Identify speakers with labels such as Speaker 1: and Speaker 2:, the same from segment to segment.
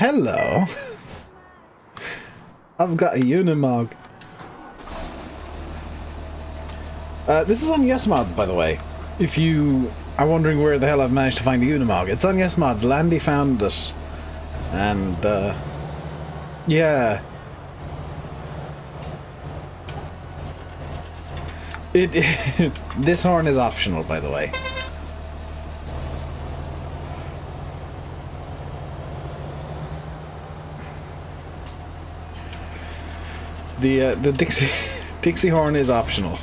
Speaker 1: Hello. I've got a Unimog. This is on YesMods, by the way. If you are wondering where the hell I've managed to find the Unimog, it's on YesMods. Landy found it. And, yeah. This horn is optional, by the way. The Dixie horn is optional.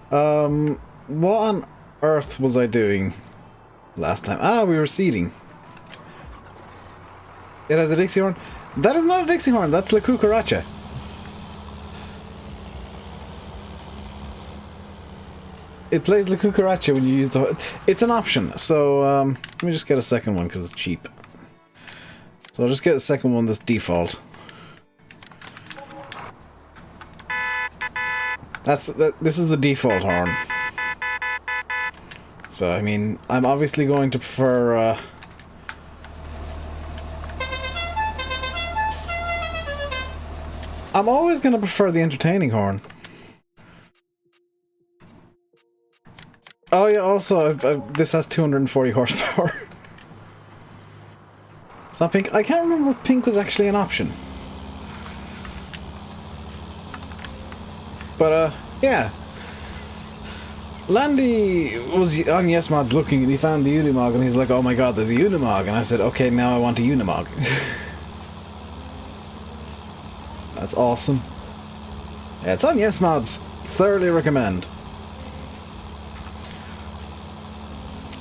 Speaker 1: What on earth was I doing last time? Ah, we were seeding. It has a Dixie horn. That is not a Dixie horn. That's La Cucaracha. It plays La Cucaracha when you use the... It's an option. So, let me just get a second one because it's cheap. So I'll just get a second one that's default. This is the default horn. So, I mean, I'm obviously going to prefer, I'm always going to prefer the entertaining horn. Oh yeah, also, this has 240 horsepower. It's not pink. I can't remember if pink was actually an option. But, yeah. Landy was on YesMods looking and he found the Unimog and he's like, oh my god, there's a Unimog. And I said, okay, now I want a Unimog. That's awesome. Yeah, it's on YesMods. Thoroughly recommend.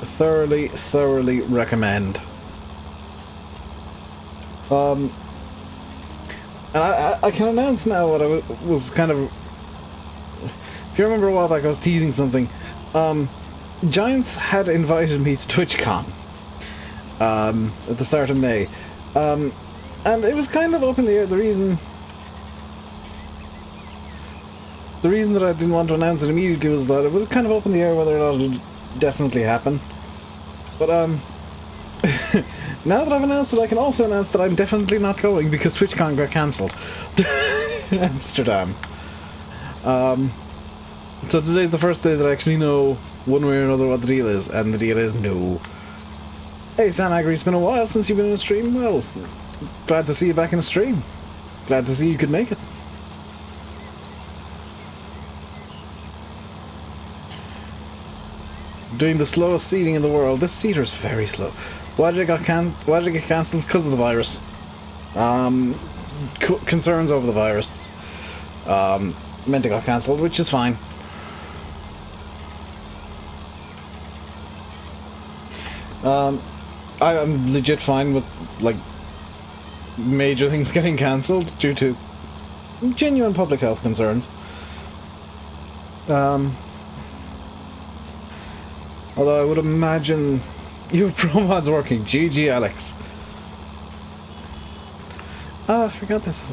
Speaker 1: Thoroughly recommend. And I can announce now what I was kind of... If you remember a while back, I was teasing something. Giants had invited me to TwitchCon at the start of May. And it was kind of up in the air. The reason that I didn't want to announce it immediately was that it was kind of up in the air whether or not it would definitely happen. But, now that I've announced it, I can also announce that I'm definitely not going because TwitchCon got cancelled. In Amsterdam. So today's the first day that I actually know one way or another what the deal is, and the deal is no. Hey Sam Agri, it's been a while since you've been in a stream. Well, glad to see you back in a stream. Glad to see you could make it. Doing the slowest seeding in the world. This seeder is very slow. Why did it get cancelled? Because of the virus. Concerns over the virus. Meant it got cancelled, which is fine. I'm legit fine with, like, major things getting cancelled due to genuine public health concerns. Although I would imagine your pro mod's working. GG, Alex. Ah, I forgot this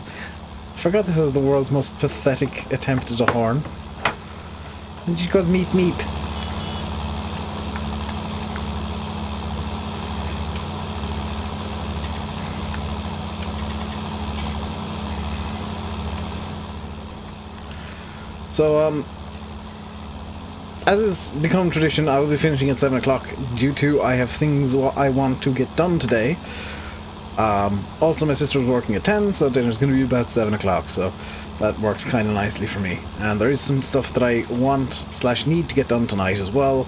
Speaker 1: is the world's most pathetic attempt at a horn. And she goes meep meep. So, as has become tradition, I will be finishing at 7 o'clock due to I have things I want to get done today. Also, my sister's working at 10, so dinner's going to be about 7 o'clock, so that works kind of nicely for me. And there is some stuff that I want/need to get done tonight as well.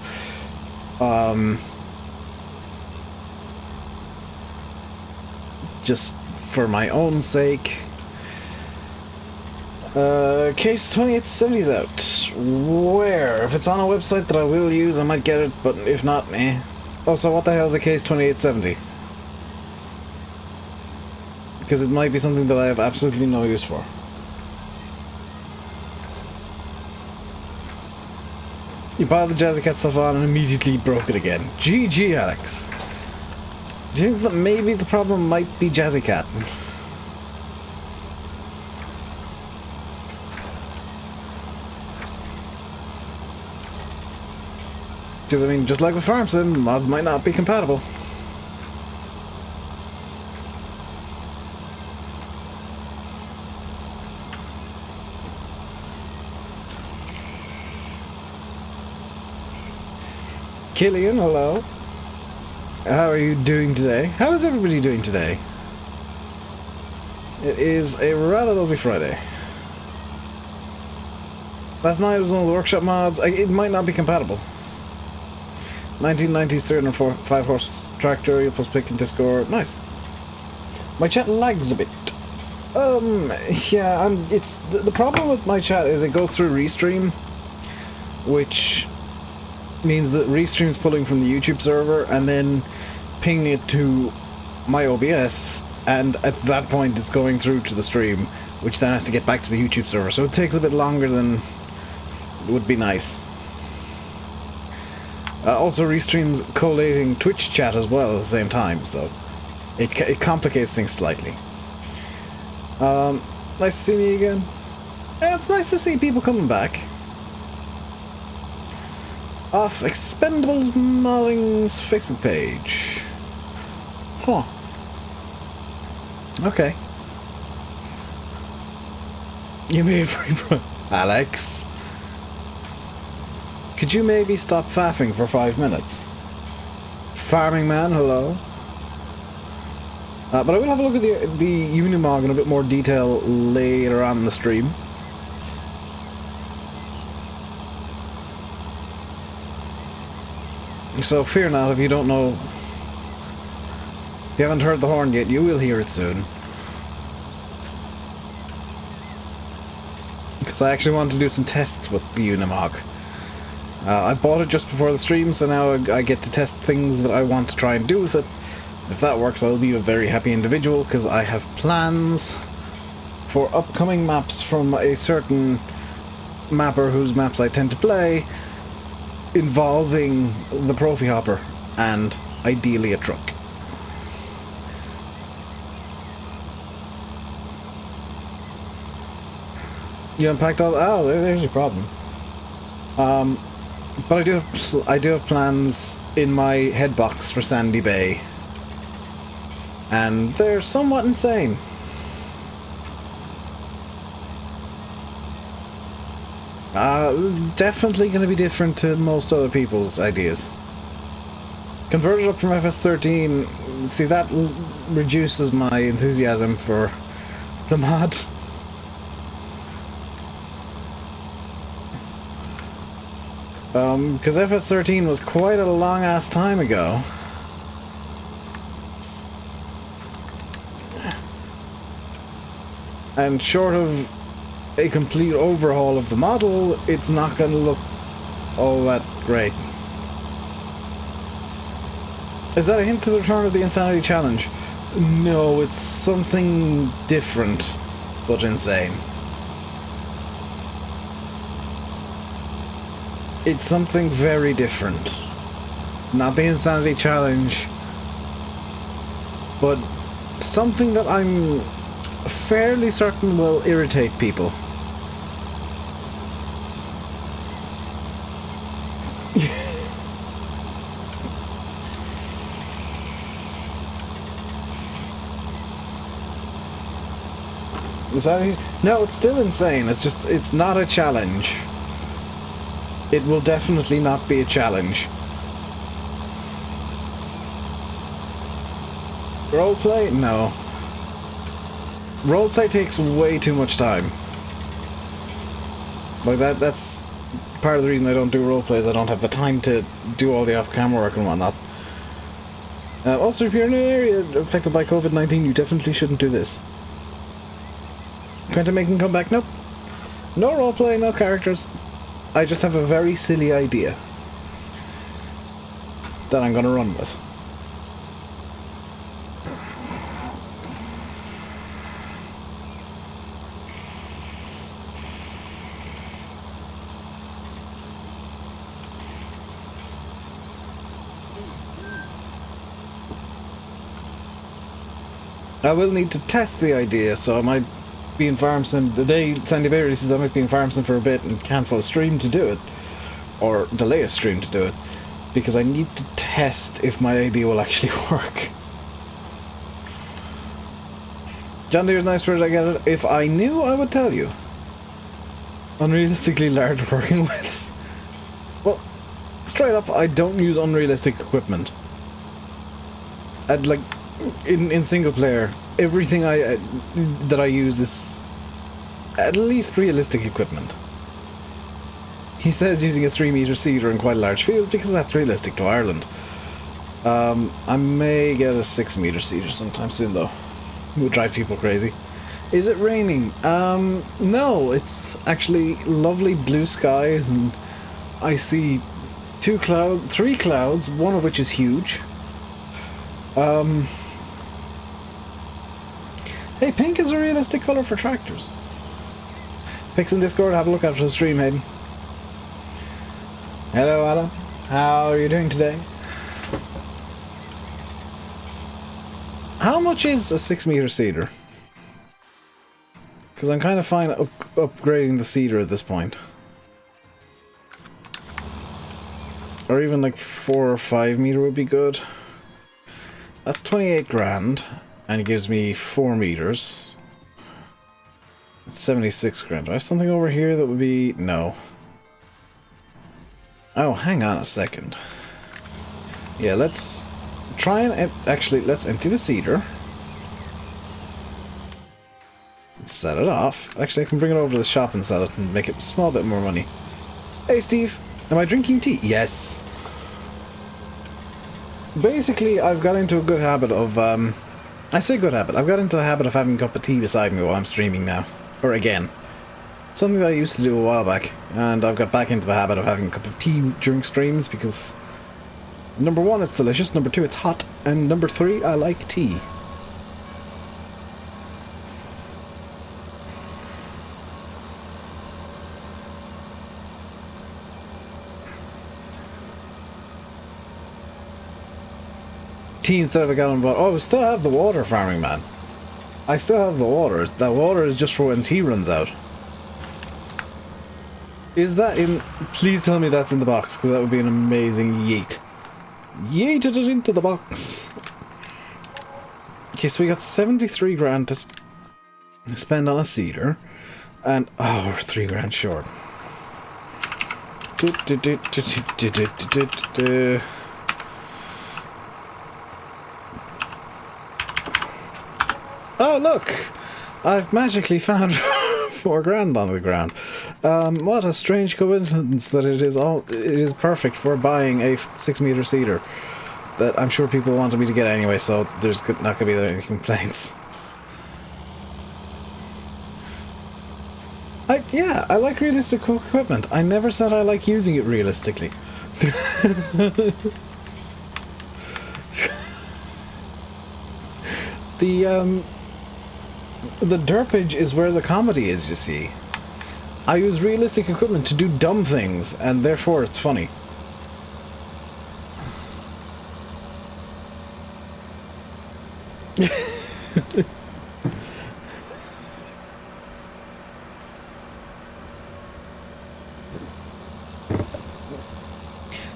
Speaker 1: Just for my own sake. Case 2870's out. Where? If it's on a website that I will use, I might get it, but if not, eh. Also, what the hell is a case 2870? Because it might be something that I have absolutely no use for. You piled the Jazzy Cat stuff on and immediately broke it again. GG, Alex. Do you think that maybe the problem might be Jazzy Cat? Because, I mean, just like with Farm Sim, mods might not be compatible. Killian, hello. How are you doing today? How is everybody doing today? It is a rather lovely Friday. Last night was one of the workshop mods. It might not be compatible. 1990s 305 horse tractor, you plus pick in Discord. Nice. My chat lags a bit. Yeah, it's the problem with my chat is it goes through Restream, which means that Restream's pulling from the YouTube server and then pinging it to my OBS, and at that point it's going through to the stream, which then has to get back to the YouTube server, so it takes a bit longer than would be nice. Also, Restream's collating Twitch chat as well at the same time, so it complicates things slightly. Nice to see me again. Yeah, it's nice to see people coming back. Off Expendables Modding's Facebook page. Huh. Okay. You may have Alex. Could you maybe stop faffing for 5 minutes? Farming Man, hello. But I will have a look at the Unimog in a bit more detail later on in the stream. So fear not if you don't know. If you haven't heard the horn yet, you will hear it soon. Because I actually want to do some tests with the Unimog. I bought it just before the stream, so now I get to test things that I want to try and do with it. If that works, I'll be a very happy individual, because I have plans for upcoming maps from a certain mapper whose maps I tend to play, involving the Profi Hopper, and ideally a truck. You unpacked all... Oh, there's your problem. But I do have plans in my head box for Sandy Bay. And they're somewhat insane. Definitely going to be different to most other people's ideas. Converted up from FS13, see, that reduces my enthusiasm for the mod. Because FS13 was quite a long-ass time ago. And short of a complete overhaul of the model, it's not going to look all that great. Is that a hint to the return of the Insanity Challenge? No, it's something different, but insane. It's something very different. Not the Insanity Challenge, but something that I'm fairly certain will irritate people. No, it's still insane. It's just, it's not a challenge. It will definitely not be a challenge. Roleplay? No. Roleplay takes way too much time. Like, that's part of the reason I don't do roleplays. I don't have the time to do all the off-camera work and whatnot. Also, if you're in an area affected by COVID-19, you definitely shouldn't do this. Quentin making comeback? Nope. No roleplay, no characters. I just have a very silly idea that I'm gonna run with. I will need to test the idea, so I might be in Farm Sim the day Sandy Bay releases. I might be in Farm Sim for a bit and cancel a stream to do it, or delay a stream to do it, because I need to test if my idea will actually work. John Deere's nice words, I get it. If I knew, I would tell you. Unrealistically large working widths. Well, Straight up, I don't use unrealistic equipment. Like, in single player, everything that I use is at least realistic equipment. He says using a 3-meter cedar in quite a large field because that's realistic to Ireland. I may get a 6-meter cedar sometime soon though. It would drive people crazy. Is it raining? No, it's actually lovely blue skies and I see 3 clouds, one of which is huge. Hey, pink is a realistic colour for tractors. Pics in Discord, have a look after the stream, Hayden. Hello, Alan. How are you doing today? How much is a 6-meter cedar? Because I'm kind of fine upgrading the cedar at this point. Or even like 4 or 5 meter would be good. That's 28 grand, and it gives me 4 meters. It's 76 grand. Do I have something over here that would be... No. Oh, hang on a second. Yeah, let's try and... Actually, let's empty the cedar. Let's set it off. Actually, I can bring it over to the shop and sell it and make it a small bit more money. Hey, Steve. Am I drinking tea? Yes. Basically, I've got into a good habit of... I say good habit. I've got into the habit of having a cup of tea beside me while I'm streaming now. Or again. Something that I used to do a while back, and I've got back into the habit of having a cup of tea during streams because number 1, it's delicious, number 2, it's hot, and number 3, I like tea. Tea instead of a gallon of water. Oh, I still have the water, farming man. I still have the water. That water is just for when tea runs out. Is that in... Please tell me that's in the box, because that would be an amazing yeet. Yeeted it into the box. Okay, so we got 73 grand to spend on a cedar. And... Oh, we're 3 grand short. Oh, look! I've magically found 4 grand on the ground. What a strange coincidence that it is perfect for buying a 6-meter cedar that I'm sure people wanted me to get anyway, so there's not going to be any complaints. Yeah, I like realistic equipment. I never said I like using it realistically. The derpage is where the comedy is, you see. I use realistic equipment to do dumb things, and therefore it's funny.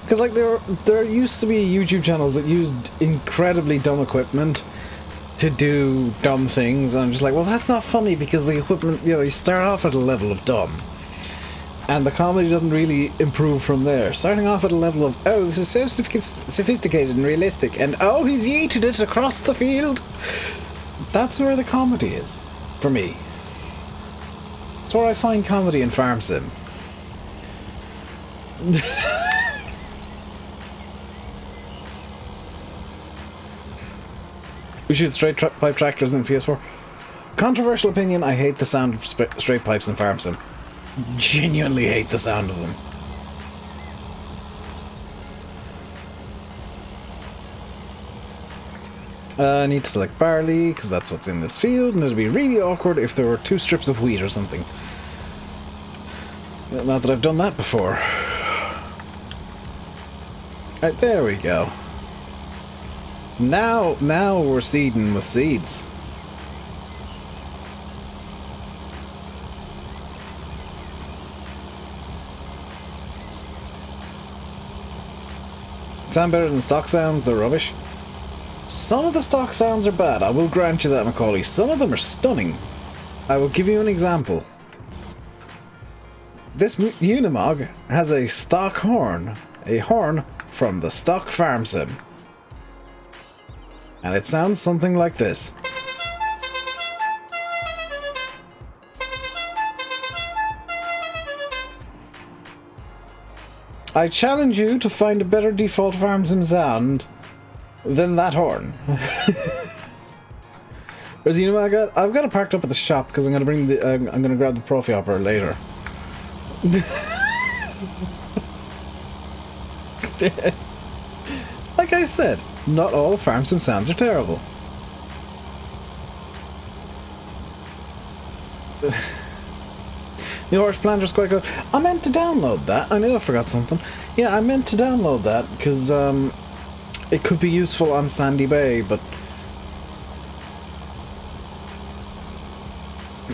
Speaker 1: Because, like, there used to be YouTube channels that used incredibly dumb equipment to do dumb things, and I'm just like, well, that's not funny because the equipment, you know, you start off at a level of dumb and the comedy doesn't really improve from there. Starting off at a level of, oh, this is so sophisticated and realistic, and oh, he's yeeted it across the field. That's where the comedy is for me. That's where I find comedy in Farm Sim. We shoot straight pipe tractors in PS4. Controversial opinion, I hate the sound of straight pipes in Farm Sim. Genuinely hate the sound of them. I need to select barley, because that's what's in this field, and it'd be really awkward if there were 2 strips of wheat or something. Not that I've done that before. Right, there we go. Now we're seeding with seeds. Sound better than stock sounds? They're rubbish. Some of the stock sounds are bad, I will grant you that, Macaulay. Some of them are stunning. I will give you an example. This Unimog has a stock horn a horn from the stock farm sim. And it sounds something like this. I challenge you to find a better default farm sim sound than that horn. Whereas, you know, I've got it parked up at the shop because I'm gonna bring the I'm gonna grab the Profi Hopper later. Like I said, not all farm sim sounds are terrible. The horse planter's quite good. I meant to download that. I knew I forgot something. Yeah, I meant to download that because it could be useful on Sandy Bay, but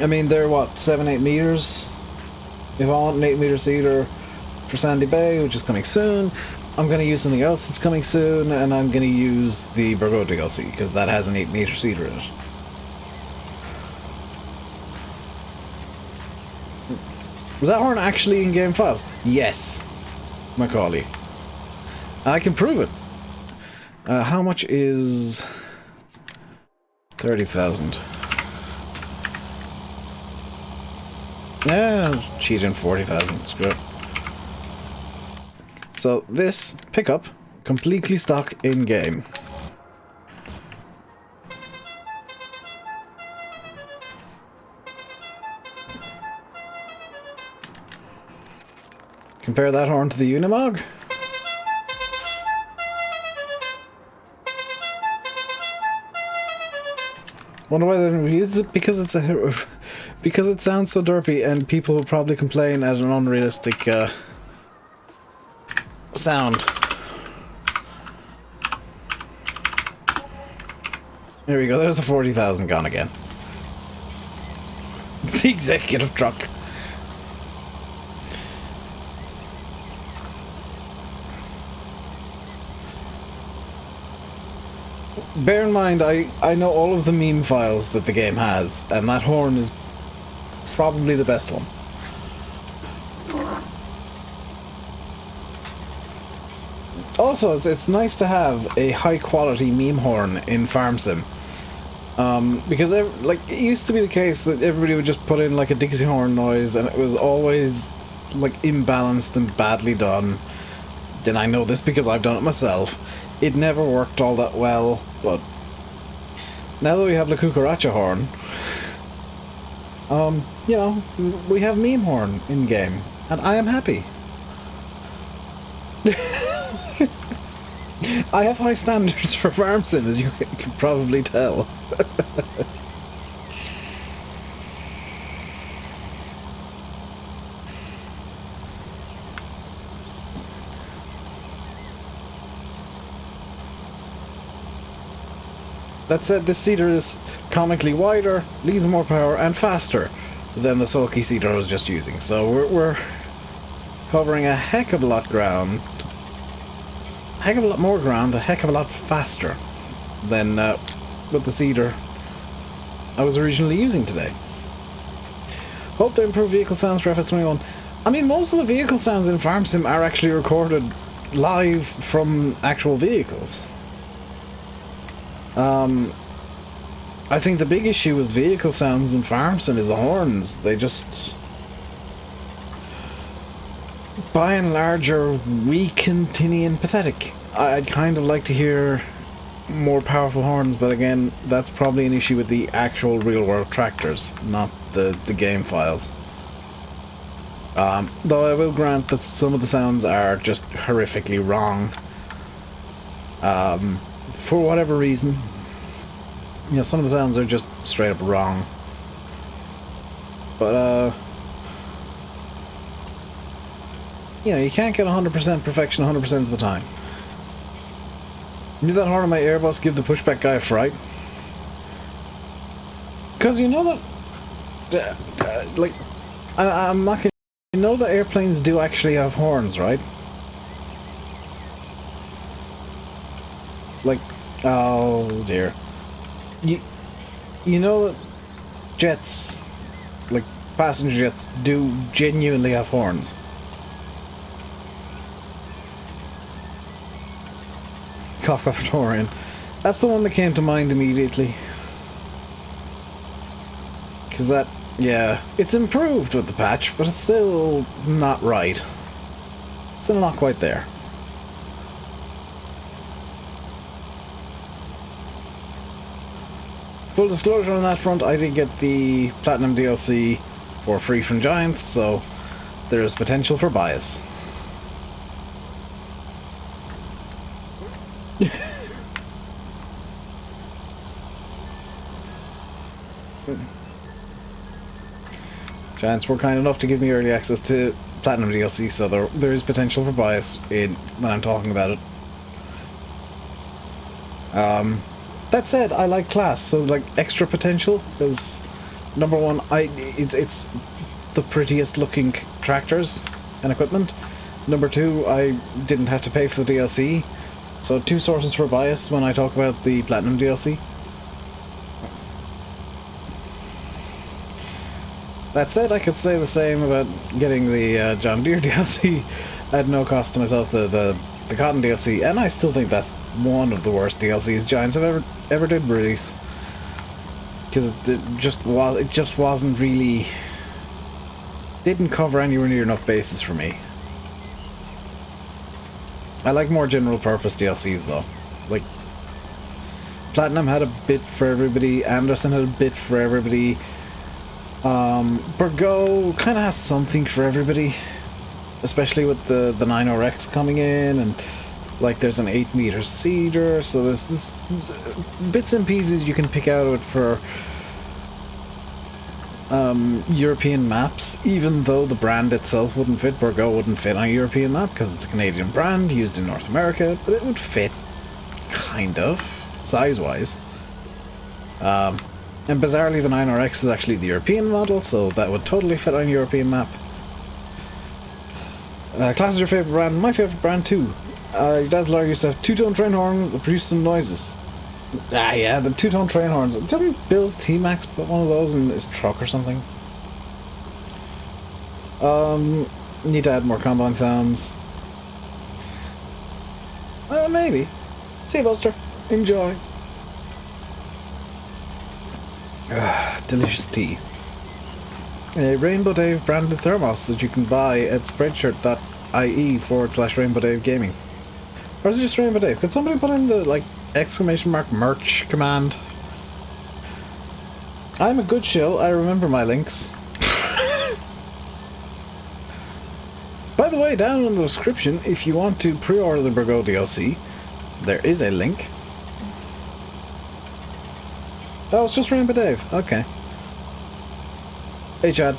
Speaker 1: I mean, they're what, 7-8 meters? If I want an 8-meter seeder for Sandy Bay, which is coming soon, I'm going to use something else that's coming soon, and I'm going to use the Burgo DLC because that has an 8-meter seeder in it. Is that horn actually in game files? Yes, Macaulay. I can prove it. How much is 30,000? Yeah, cheating 40,000. Screw it. So this pickup, completely stock in game. Compare that horn to the Unimog. Wonder why they didn't use it, because it's a because it sounds so derpy, and people will probably complain at an unrealistic sound. There we go. There's the 40,000 gone again. It's the executive truck. Bear in mind, I know all of the meme files that the game has, and that horn is probably the best one. Also, it's nice to have a high-quality meme horn in Farm Sim. Because like, it used to be the case that everybody would just put in like a Dixie horn noise, and it was always like imbalanced and badly done. Then I know this because I've done it myself. It never worked all that well, but now that we have the Cucaracha horn, you know, we have meme horn in game, and I am happy. I have high standards for Farm Sim, as you can probably tell. That said, this seeder is comically wider, leads more power, and faster than the sulky seeder I was just using. So we're covering a heck of a lot ground, a heck of a lot more ground, a heck of a lot faster than with the seeder I was originally using today. Hope to improve vehicle sounds for FS21. I mean, most of the vehicle sounds in Farm Sim are actually recorded live from actual vehicles. I think the big issue with vehicle sounds in Farm Sim is the horns. They just, by and large, are weak and tinny and pathetic. I'd kind of like to hear more powerful horns, but again, that's probably an issue with the actual real-world tractors, not the game files. Though I will grant that some of the sounds are just horrifically wrong. For whatever reason. You know, some of the sounds are just straight up wrong. But, you know, you can't get 100% perfection 100% of the time. Did that horn on my Airbus give the pushback guy a fright? Because you know that, like, I'm not gonna, you know that airplanes do actually have horns, right? Like, oh dear. You know that jets, like passenger jets, do genuinely have horns. Kafka Praetorian. That's the one that came to mind immediately. Because that, yeah, it's improved with the patch, but it's still not right. Still not quite there. Full disclosure on that front, I did get the Platinum DLC for free from Giants, so there's potential for bias. Giants were kind enough to give me early access to Platinum DLC, so there is potential for bias when I'm talking about it. That said, I like class, so like extra potential, because number one, it's the prettiest looking tractors and equipment. Number two, I didn't have to pay for the DLC, so two sources for bias when I talk about the Platinum DLC. That said, I could say the same about getting the John Deere DLC at no cost to myself, the Cotton DLC, and I still think that's one of the worst DLCs Giants have ever did release, because it just wasn't really, didn't cover anywhere near enough bases for me. I like more general purpose DLCs though. Like Platinum had a bit for everybody, Anderson had a bit for everybody. Burgo kind of has something for everybody, especially with the 90X coming in, and like there's an 8-meter cedar, so there's bits and pieces you can pick out of it for European maps, even though the brand itself wouldn't fit. Burgo wouldn't fit on a European map because it's a Canadian brand used in North America, but it would fit, kind of, size-wise. And bizarrely, the 9RX is actually the European model, so that would totally fit on a European map. Class is your favourite brand? My favourite brand too. Dazzler used to have two-tone train horns that produce some noises. Ah yeah, the two-tone train horns. Doesn't Bill's T-Max put one of those in his truck or something? Need to add more combine sounds. Maybe. See you, Buster. Enjoy. Delicious tea. A Rainbow Dave branded thermos that you can buy at spreadshirt.ie/Rainbow Dave Gaming. Or is it just Rainbow Dave? Could somebody put in the like exclamation mark merch command? I'm a good shill, I remember my links. By the way, down in the description, if you want to pre-order the Burgo DLC, there is a link. Oh, it's just Rainbow Dave. Okay. Hey, Chad.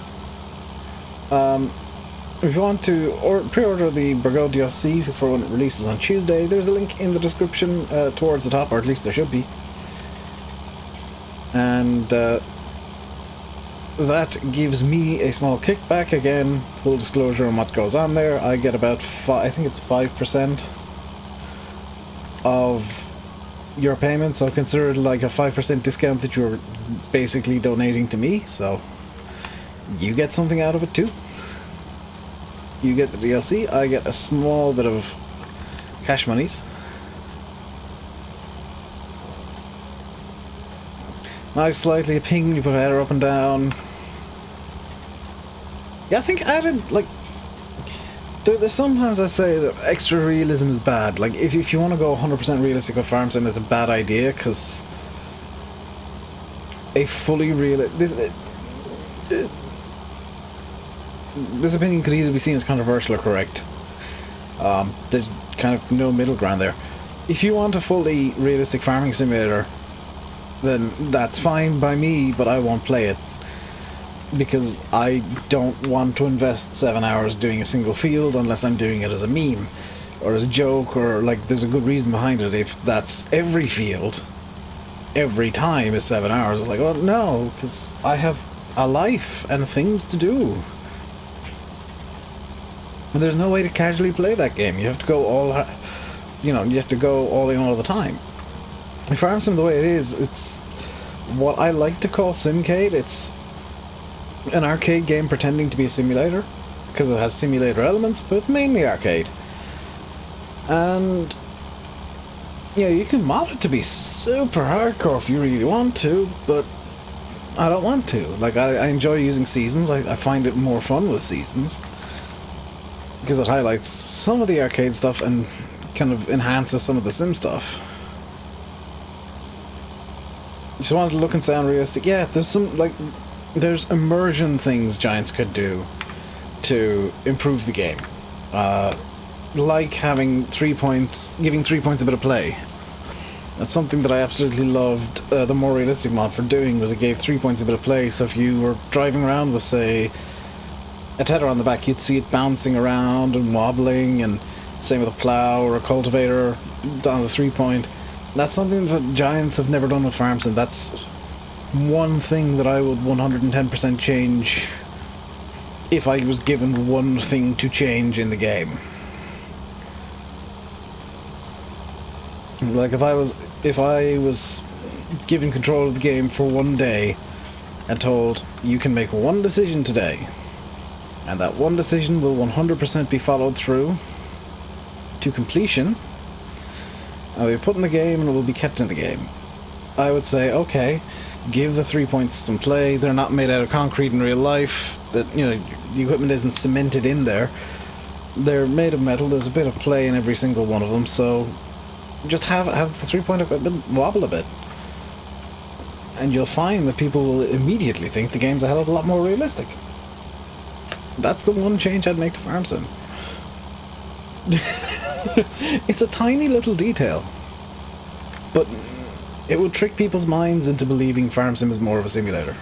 Speaker 1: If you want to pre-order the Burgo DLC for when it releases on Tuesday, there's a link in the description towards the top, or at least there should be. And that gives me a small kickback. Again, full disclosure on what goes on there. I get about I think it's 5% of your payment, so consider it like a 5% discount that you're basically donating to me, so you get something out of it too. You get the DLC, I get a small bit of cash monies. Knife slightly, a ping, you put a header up and down. Yeah, I think added, like, there's sometimes I say that extra realism is bad. Like, if you want to go 100% realistic with farm sim, it's a bad idea, because a fully realistic... This opinion could either be seen as controversial or correct. There's kind of no middle ground there. If you want a fully realistic farming simulator, then that's fine by me, but I won't play it. Because I don't want to invest 7 hours doing a single field unless I'm doing it as a meme or as a joke, or like there's a good reason behind it. If that's every field, every time is 7 hours, it's like, well, no, because I have a life and things to do. And there's no way to casually play that game. You have to go all, you have to go all in all the time. If Farm Sim the way it is, it's what I like to call Simcade. It's an arcade game pretending to be a simulator, because it has simulator elements, but it's mainly arcade. And Yeah, you can mod it to be super hardcore if you really want to, but I don't want to. Like, I enjoy using seasons. I find it more fun with seasons. Because it highlights some of the arcade stuff and kind of enhances some of the sim stuff. Just wanted to look and sound realistic. Yeah, there's some, like, there's immersion things Giants could do to improve the game. Like having 3 points, giving 3 points a bit of play. That's something that I absolutely loved the more realistic mod for doing, was it gave 3 points a bit of play, so if you were driving around with, say, a tether on the back, you'd see it bouncing around and wobbling, and same with a plow or a cultivator down the 3 point. That's something that Giants have never done with farms, and that's one thing that I would 110% change if I was given one thing to change in the game. Like, if I was given control of the game for one day and told, you can make one decision today, and that one decision will 100% be followed through to completion, and will be put in the game and it will be kept in the game, I would say, okay, give the 3 points some play. They're not made out of concrete in real life. That, you know, the equipment isn't cemented in there. They're made of metal. There's a bit of play in every single one of them, so just have the 3 point equipment wobble a bit, and you'll find that people will immediately think the game's a hell of a lot more realistic. That's the one change I'd make to Farm Sim. It's a tiny little detail, but it would trick people's minds into believing Farm Sim is more of a simulator.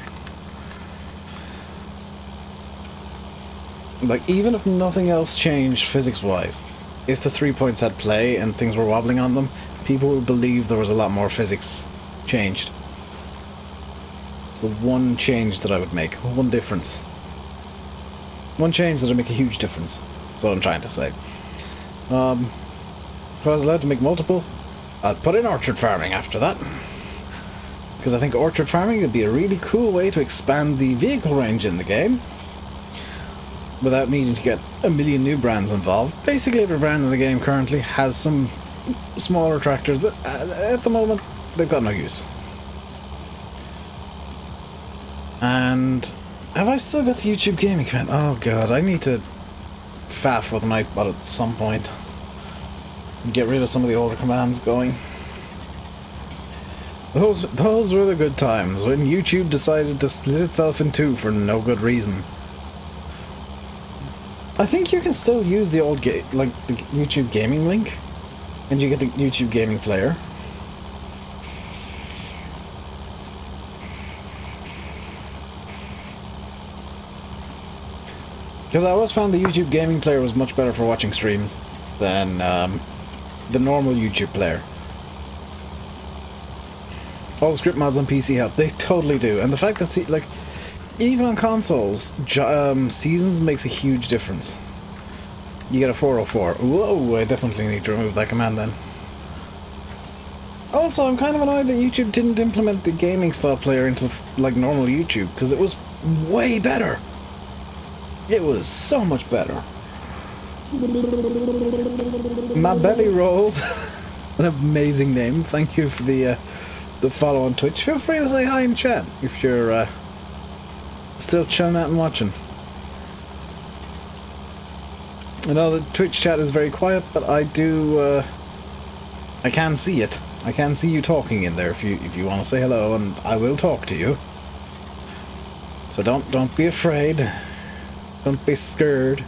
Speaker 1: Like, even if nothing else changed physics-wise, if the 3 points had play and things were wobbling on them, people would believe there was a lot more physics changed. It's the one change that I would make. One difference. One change that would make a huge difference. That's what I'm trying to say. If I was allowed to make multiple, I'd put in orchard farming after that. Because I think orchard farming would be a really cool way to expand the vehicle range in the game without needing to get a million new brands involved. Basically every brand in the game currently has some smaller tractors that at the moment they've got no use. And have I still got the YouTube gaming command? Oh god, I need to faff with Nightbot at some point. Get rid of some of the older commands going. Those were the good times when YouTube decided to split itself in two for no good reason. I think you can still use the old like the YouTube gaming link, and you get the YouTube gaming player. Because I always found the YouTube gaming player was much better for watching streams than the normal YouTube player. All the script mods on PC help. They totally do. And the fact that, like, even on consoles, Seasons makes a huge difference. You get a 404. Whoa, I definitely need to remove that command then. Also, I'm kind of annoyed that YouTube didn't implement the gaming style player into, like, normal YouTube, because it was way better. It was so much better. My belly roll. An amazing name. Thank you for the follow on Twitch. Feel free to say hi in chat if you're still chilling out and watching. I know the Twitch chat is very quiet, but I do I can see it. I can see you talking in there if you want to say hello, and I will talk to you. So don't be afraid. Don't be scared.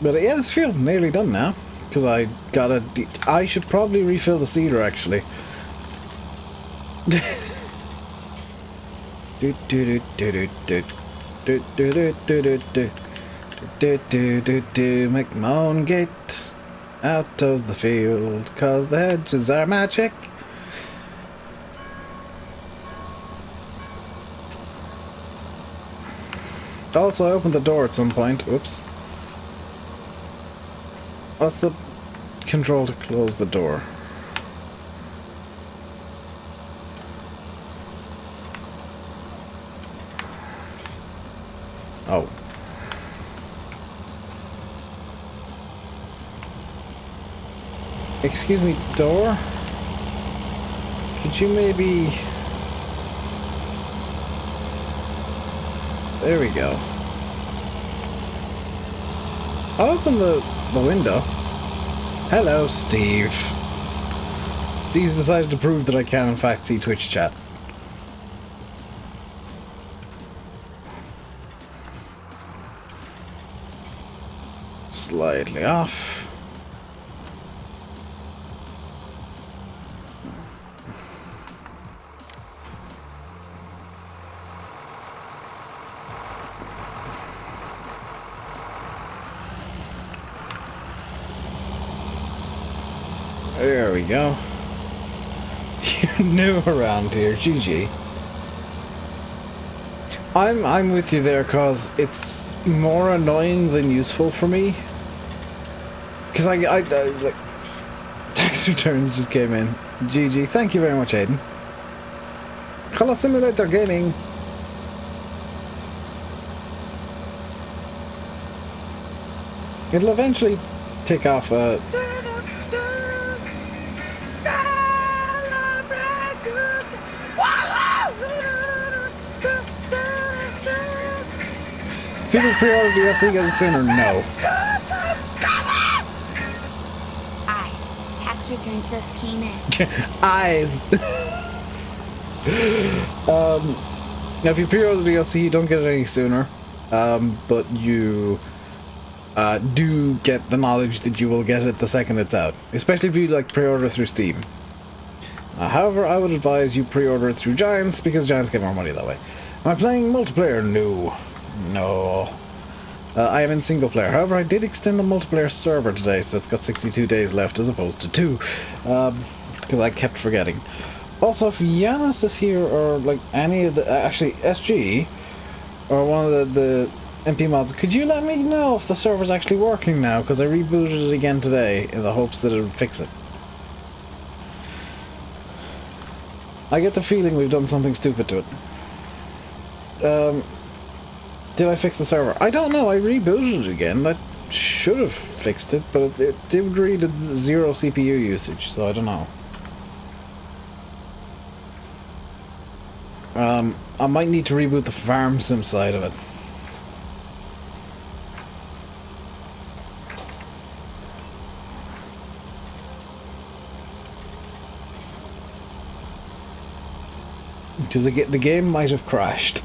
Speaker 1: But yeah, this field's nearly done now. Because I got I should probably refill the seeder, actually. Make my own gate out of the field, 'cause the hedges are magic. Also, I opened the door at some point. Oops. What's the control to close the door? Oh. Excuse me, door? Could you maybe... There we go. I'll open the window. Hello, Steve. Steve's decided to prove that I can, in fact, see Twitch chat. Slightly off. There we go. You're new around here, GG. I'm with you there, cause it's more annoying than useful for me. Cause I like tax returns just came in. GG. Thank you very much, Aiden. Color Simulator Gaming. It'll eventually take off a. People pre-order DLC, get it sooner? No.
Speaker 2: Eyes. Tax returns just came in.
Speaker 1: Eyes. Now, if you pre-order DLC, you don't get it any sooner, but you do get the knowledge that you will get it the second it's out, especially if you like pre-order through Steam. However, I would advise you pre-order it through Giants because Giants get more money that way. Am I playing multiplayer? No. I am in single player. However, I did extend the multiplayer server today, so it's got 62 days left as opposed to 2, because I kept forgetting. Also, if Yanis is here, or like any of the actually SG or one of the MP mods, could you let me know if the server's actually working now? Because I rebooted it again today in the hopes that it would fix it. I get the feeling we've done something stupid to it. Did I fix the server? I don't know, I rebooted it again. That should have fixed it, but it did read at 0 CPU usage, so I don't know. I might need to reboot the farm sim side of it. Because the game might have crashed.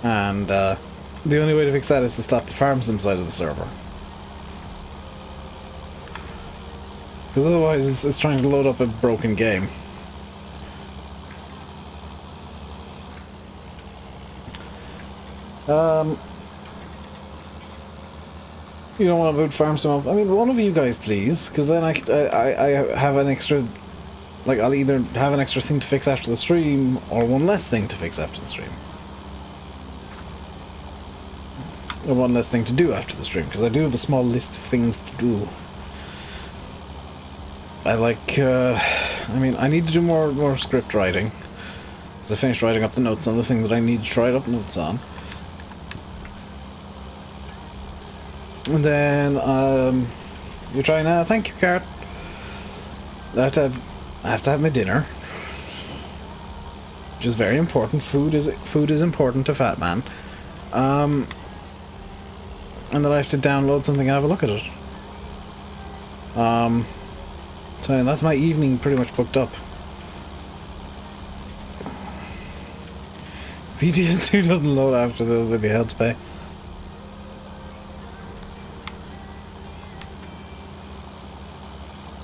Speaker 1: And the only way to fix that is to stop the farm sim side of the server. Because otherwise it's trying to load up a broken game. You don't want to boot farm sim up? I mean, one of you guys please, because then I have an extra... Like, I'll either have an extra thing to fix after the stream, or one less thing to fix after the stream. Or one less thing to do after the stream, because I do have a small list of things to do. I like, I mean, I need to do more script writing. Because I finished writing up the notes on the thing that I need to write up notes on. And then, you're trying now. Thank you, Cart. I have to have my dinner, which is very important. Food is important to Fat Man. And then I have to download something and have a look at it. So that's my evening pretty much booked up. VTS2 doesn't load after they'll be held to pay.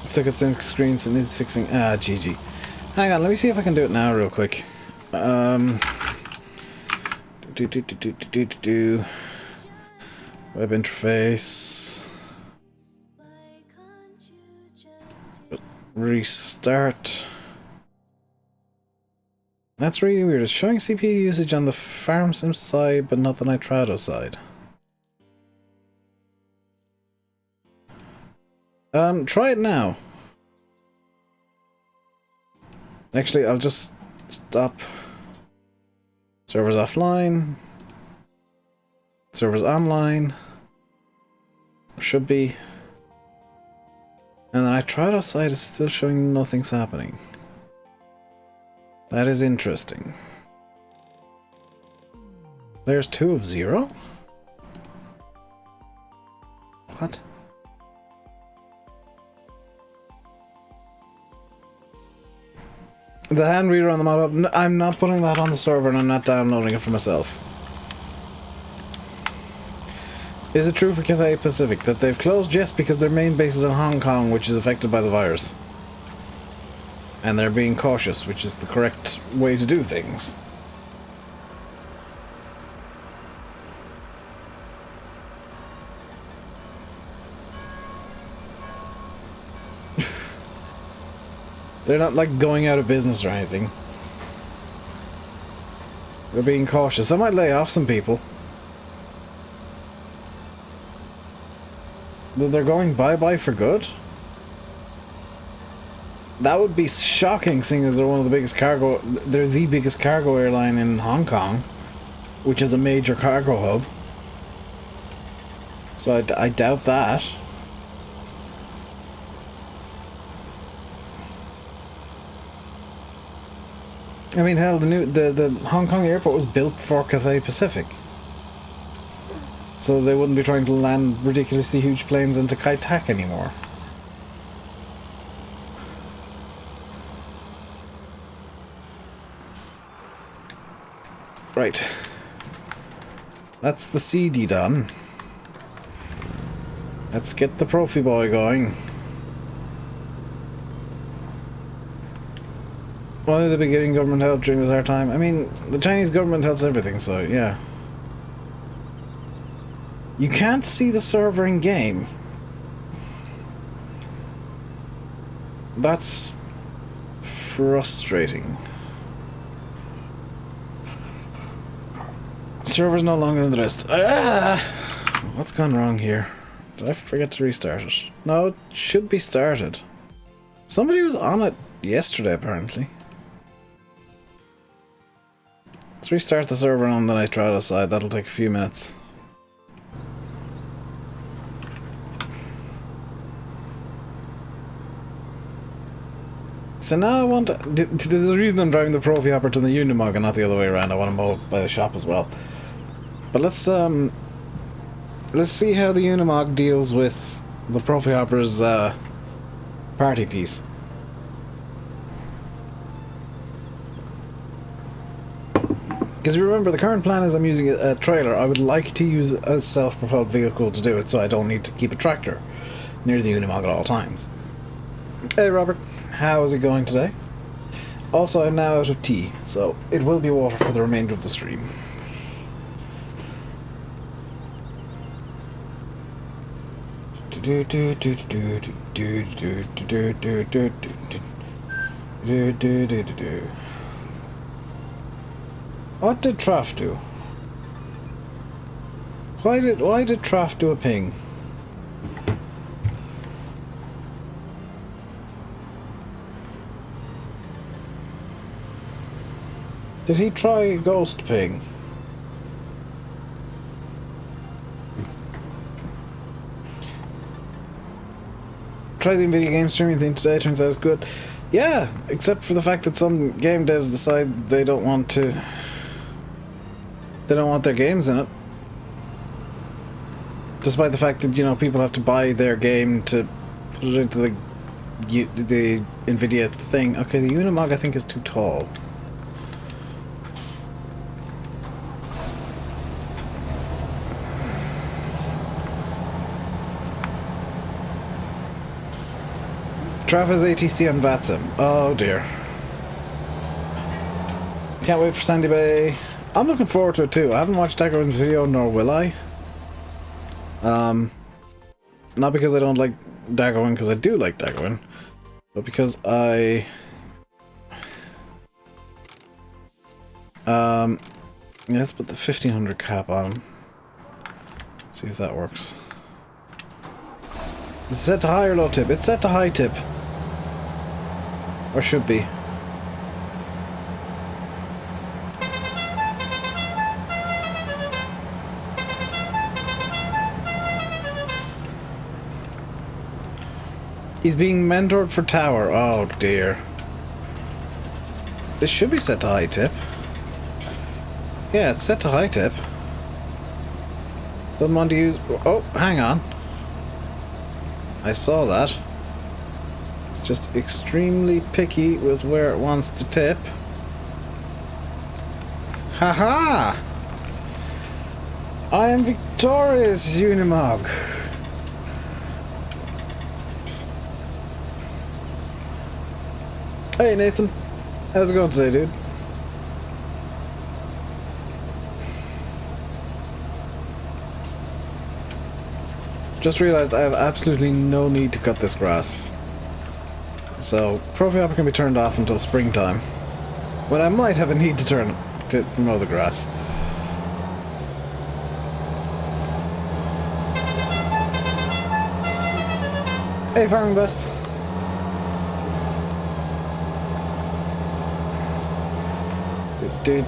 Speaker 1: Stuck at sync screen, so it needs fixing. GG. Hang on, let me see if I can do it now real quick. Web interface. Restart. That's really weird. It's showing CPU usage on the farm sim side, but not the Nitrado side. Try it now. Actually, I'll just stop. Servers offline. Servers online. Should be. And then I tried outside, it's still showing nothing's happening. That is interesting. There's 2 of 0? What? The hand reader on the mod, I'm not putting that on the server and I'm not downloading it for myself. Is it true for Cathay Pacific that they've closed just because their main base is in Hong Kong, which is affected by the virus? And they're being cautious, which is the correct way to do things. They're not like going out of business or anything. They're being cautious. They might lay off some people. They're going bye-bye for good? That would be shocking, seeing as they're one of the biggest cargo... They're the biggest cargo airline in Hong Kong, which is a major cargo hub. So I doubt that. I mean, hell, the Hong Kong airport was built for Cathay Pacific. So they wouldn't be trying to land ridiculously huge planes into Kai Tak anymore. Right. That's the CD done. Let's get the Profi boy going. Why are they getting government help during this hard time? I mean, the Chinese government helps everything, so yeah. You can't see the server in game. That's frustrating. Server's no longer in the list. Ah! What's gone wrong here? Did I forget to restart it? No, it should be started. Somebody was on it yesterday, apparently. Let's restart the server on the night trial side. That'll take a few minutes. So now I want to... There's a reason I'm driving the Profi Hopper to the Unimog and not the other way around. I want to mow by the shop as well. But let's see how the Unimog deals with the Profi Hopper's party piece. Because remember, the current plan is I'm using a trailer. I would like to use a self-propelled vehicle to do it, so I don't need to keep a tractor near the Unimog at all times. Hey Robert, how is it going today? Also, I'm now out of tea, so it will be water for the remainder of the stream. What did Traff do? Why did Traff do a ping? Did he try ghost ping? Try the video game streaming thing today, turns out it's good. Yeah, except for the fact that some game devs decide they don't want to... They don't want their games in it. Despite the fact that, you know, people have to buy their game to put it into the NVIDIA thing. Okay, the Unimog I think is too tall. Travis ATC on VATSIM. Oh dear. Can't wait for Sandy Bay. I'm looking forward to it too. I haven't watched Daggerwin's video, nor will I. Not because I don't like Daggerwin, because I do like Daggerwin, but because I... Yeah, let's put the 1500 cap on him. See if that works. Is it set to high or low tip? It's set to high tip. Or should be. He's being mentored for tower. Oh dear. This should be set to high tip. Yeah, it's set to high tip. Doesn't want to use... Oh, hang on. I saw that. It's just extremely picky with where it wants to tip. Haha! I am victorious, Unimog. Hey Nathan, how's it going today, dude? Just realized I have absolutely no need to cut this grass. So, Profiop can be turned off until springtime, when I might have a need to mow the grass. Hey, Farming Best. By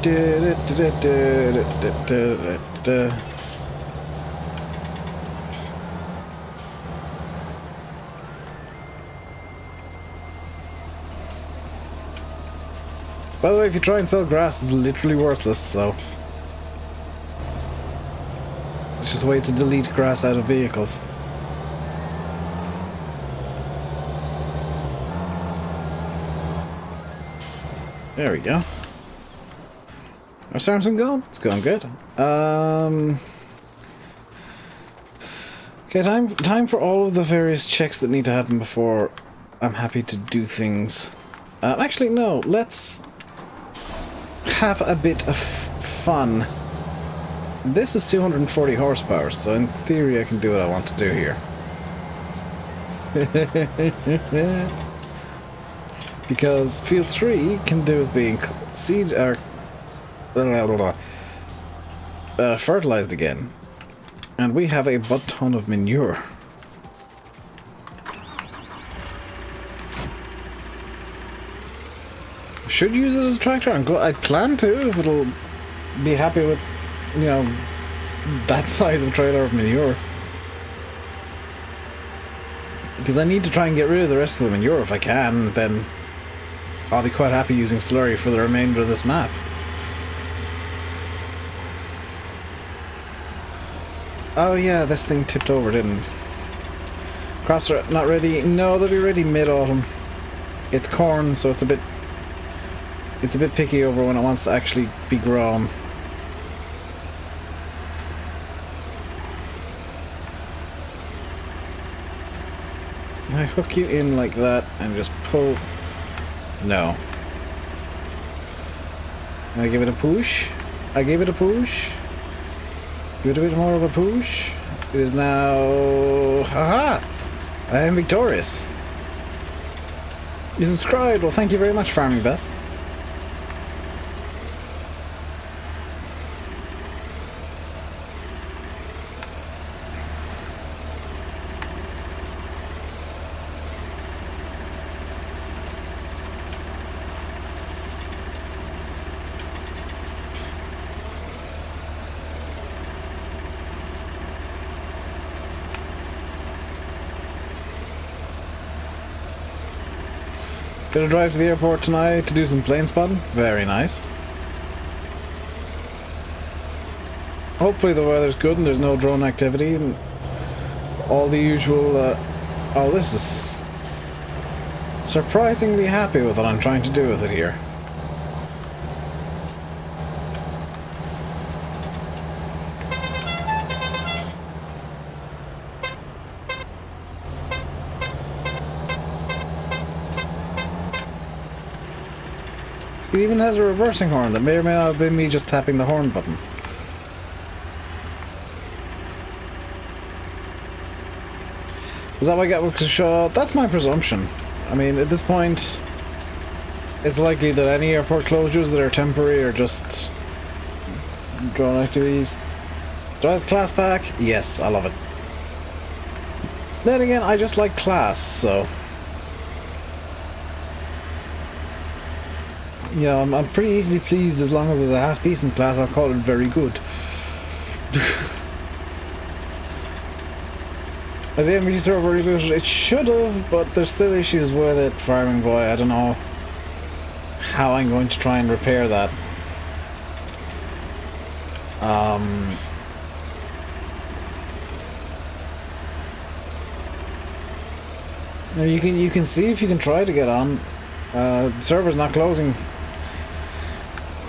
Speaker 1: the way, if you try and sell grass, it's literally worthless, so... It's just a way to delete grass out of vehicles. There we go. How's Samson going? It's going good. Okay, time for all of the various checks that need to happen before I'm happy to do things. Actually, no. Let's have a bit of fun. This is 240 horsepower, so in theory I can do what I want to do here. Because field 3 can do with being seed or fertilized again, and we have a butt ton of manure. Should use it as a tractor. I plan to, if it'll be happy with, you know, that size of trailer of manure. Because I need to try and get rid of the rest of the manure if I can, then I'll be quite happy using slurry for the remainder of this map. Oh yeah, this thing tipped over, didn't it? Crops are not ready. No, they'll be ready mid-autumn. It's corn, so it's a bit picky over when it wants to actually be grown. I hook you in like that and just pull. No. I give it a push. I gave it a push. Give it a bit more of a push. It is now... Haha! I am victorious. You subscribed. Well, thank you very much, Farming Best. Gonna drive to the airport tonight to do some plane spotting. Very nice. Hopefully the weather's good and there's no drone activity and all the usual... Oh, this is... surprisingly happy with what I'm trying to do with it here. It even has a reversing horn that may or may not have been me just tapping the horn button. Is that what I get with shot? That's my presumption. I mean, at this point, it's likely that any airport closures that are temporary are just drone activities. Do I have the class pack? Yes, I love it. Then again, I just like class, so... Yeah, I'm pretty easily pleased as long as there's a half-decent class. I'll call it very good. Has the MV server rebooted? It should have, but there's still issues with it, Farming Boy. I don't know how I'm going to try and repair that. You can see if you can try to get on. Server's not closing,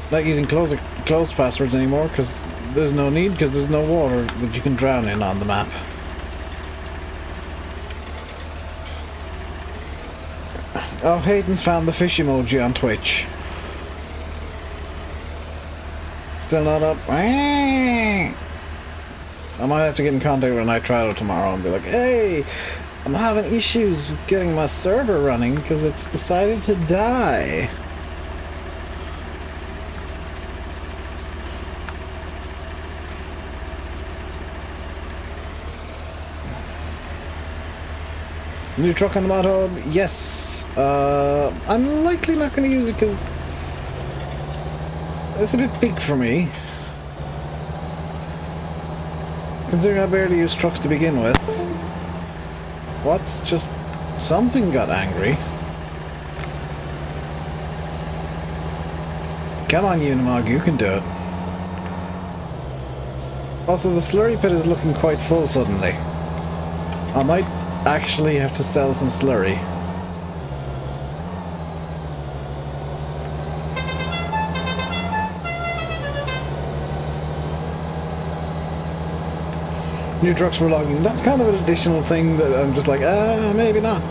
Speaker 1: not using closed passwords anymore because there's no need, because there's no water that you can drown in on the map. Oh, Hayden's found the fish emoji on Twitch. Still not up. I might have to get in contact with Nitrado tomorrow and be like, hey, I'm having issues with getting my server running because it's decided to die. New truck on the mod hub? Yes. I'm likely not going to use it because it's a bit big for me. Considering I barely use trucks to begin with. What's just... something got angry. Come on, Unimog, you can do it. Also, the slurry pit is looking quite full suddenly. I might actually have to sell some slurry. New trucks for logging. That's kind of an additional thing that I'm just like, maybe not.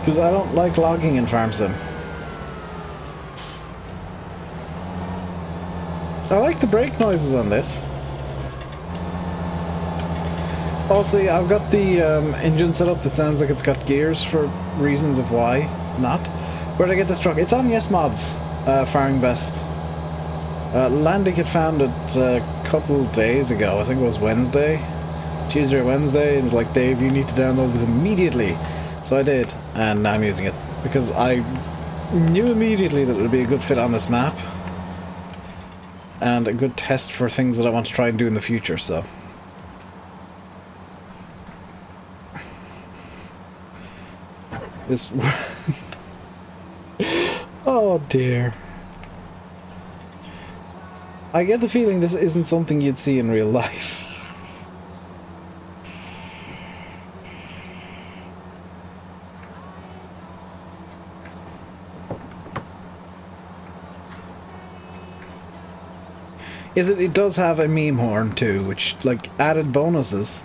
Speaker 1: Because I don't like logging in Farm Sim. I like the brake noises on this. Also, yeah, I've got the engine set up that sounds like it's got gears for reasons of why not. Where'd I get this truck? It's on Yes Mods, Faring Best. Landic had found it a couple days ago. I think it was Wednesday. Tuesday or Wednesday. It was like, Dave, you need to download this immediately. So I did, and now I'm using it. Because I knew immediately that it would be a good fit on this map. And a good test for things that I want to try and do in the future, so... This... oh dear. I get the feeling this isn't something you'd see in real life. It does have a meme horn too, which, like, added bonuses.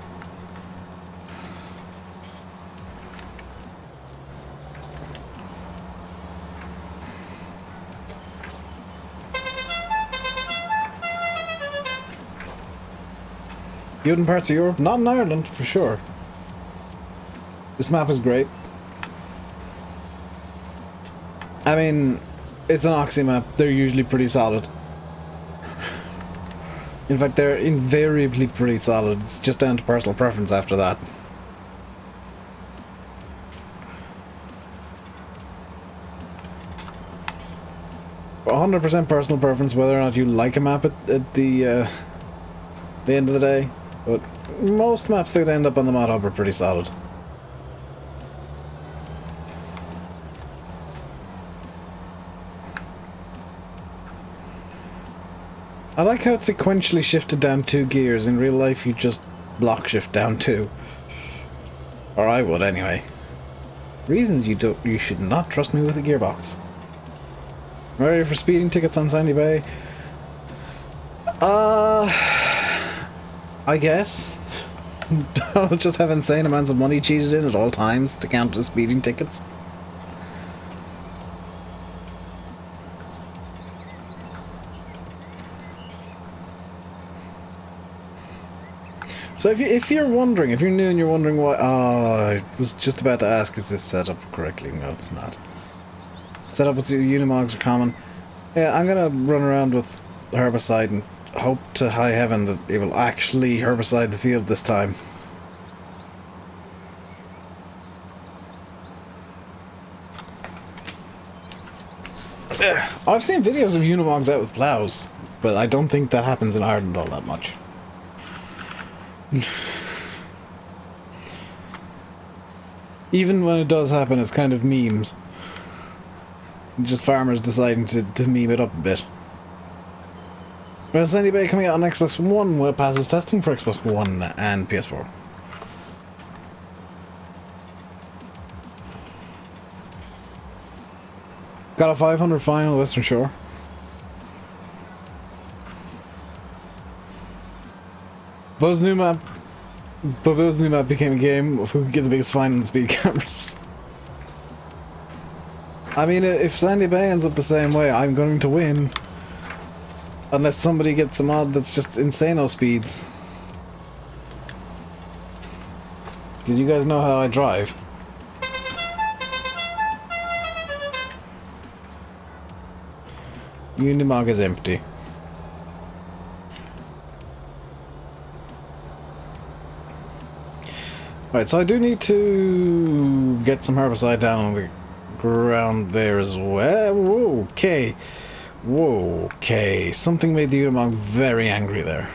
Speaker 1: Good in parts of Europe, not in Ireland, for sure. This map is great. I mean, it's an Oxy map, they're usually pretty solid. In fact, they're invariably pretty solid. It's just down to personal preference after that. But 100% personal preference whether or not you like a map at the end of the day. But most maps that end up on the mod hub are pretty solid. I like how it's sequentially shifted down 2 gears. In real life, you just block shift down 2. Or I would, anyway. Reasons you should not trust me with a gearbox. Ready for speeding tickets on Sandy Bay? I guess. I'll just have insane amounts of money cheated in at all times to count as speeding tickets. So if you're wondering, if you're new and you're wondering why, I was just about to ask, is this set up correctly? No, it's not. Setup with Unimogs are common. Yeah, I'm gonna run around with herbicide and hope to high heaven that it will actually herbicide the field this time. I've seen videos of Unimogs out with plows, but I don't think that happens in Ireland all that much. Even when it does happen, it's kind of memes. Just farmers deciding to meme it up a bit. Well, Sandy Bay coming out on Xbox One when it passes testing for Xbox One and PS4. Got a 500 final Western Shore. Buzz new map. But Bill's new map became a game of who could get the biggest fine on the speed cameras. I mean, if Sandy Bay ends up the same way, I'm going to win. Unless somebody gets a mod that's just insano speeds. Because you guys know how I drive. Unimog is empty. Right, so I do need to get some herbicide down on the ground there as well. Whoa, okay. Whoa, okay. Something made the Unimog very angry there.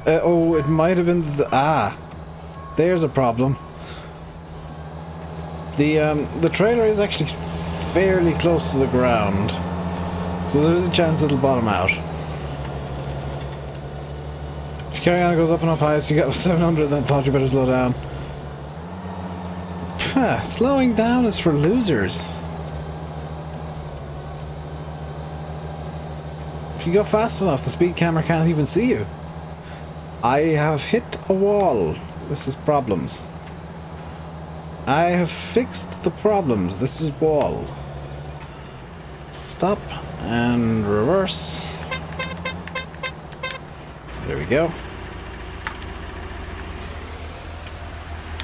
Speaker 1: Oh, it might have been there's a problem. The trailer is actually fairly close to the ground, so there's a chance it'll bottom out. If you carry on, it goes up and up high, so you got 700, then thought you better slow down. Slowing down is for losers. If you go fast enough, the speed camera can't even see you. I have hit a wall. This is problems. I have fixed the problems. This is wall. Stop and reverse. There we go.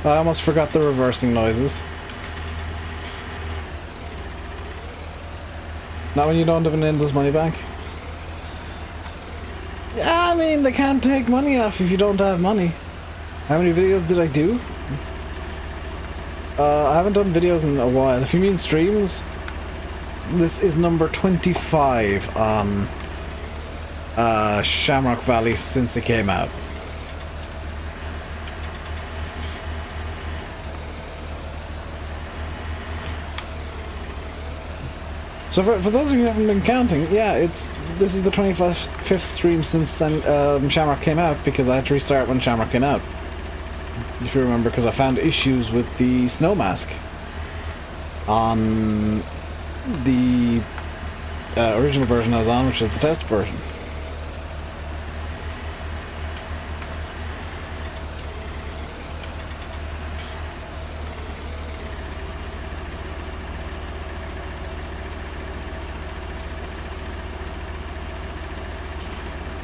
Speaker 1: I almost forgot the reversing noises. Not when you don't have an endless money bank. I mean, they can't take money off if you don't have money. How many videos did I do? I haven't done videos in a while. If you mean streams, this is number 25 on Shamrock Valley since it came out. So for those of you who haven't been counting, yeah, this is the 25th stream since Shamrock came out, because I had to restart when Shamrock came out. If you remember, because I found issues with the snow mask on the original version I was on, which is the test version.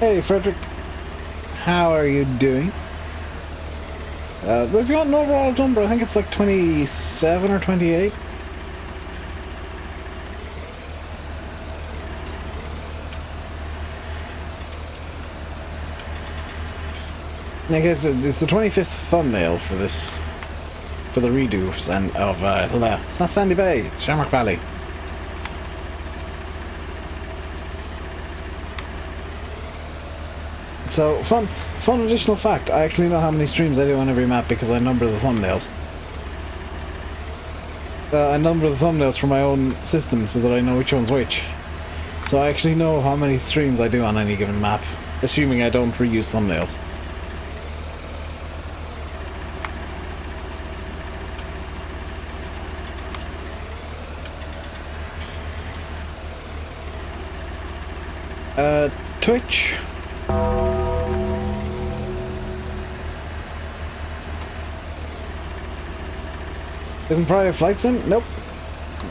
Speaker 1: Hey Frederick, how are you doing? But if you want an overall number, I think it's like 27 or 28. I guess it's the 25th thumbnail for this, for the redo of it's not Sandy Bay, it's Shamrock Valley. So, fun additional fact, I actually know how many streams I do on every map because I number the thumbnails. I number the thumbnails for my own system so that I know which one's which. So I actually know how many streams I do on any given map, assuming I don't reuse thumbnails. Twitch. Isn't Friday Flight Sim? Nope.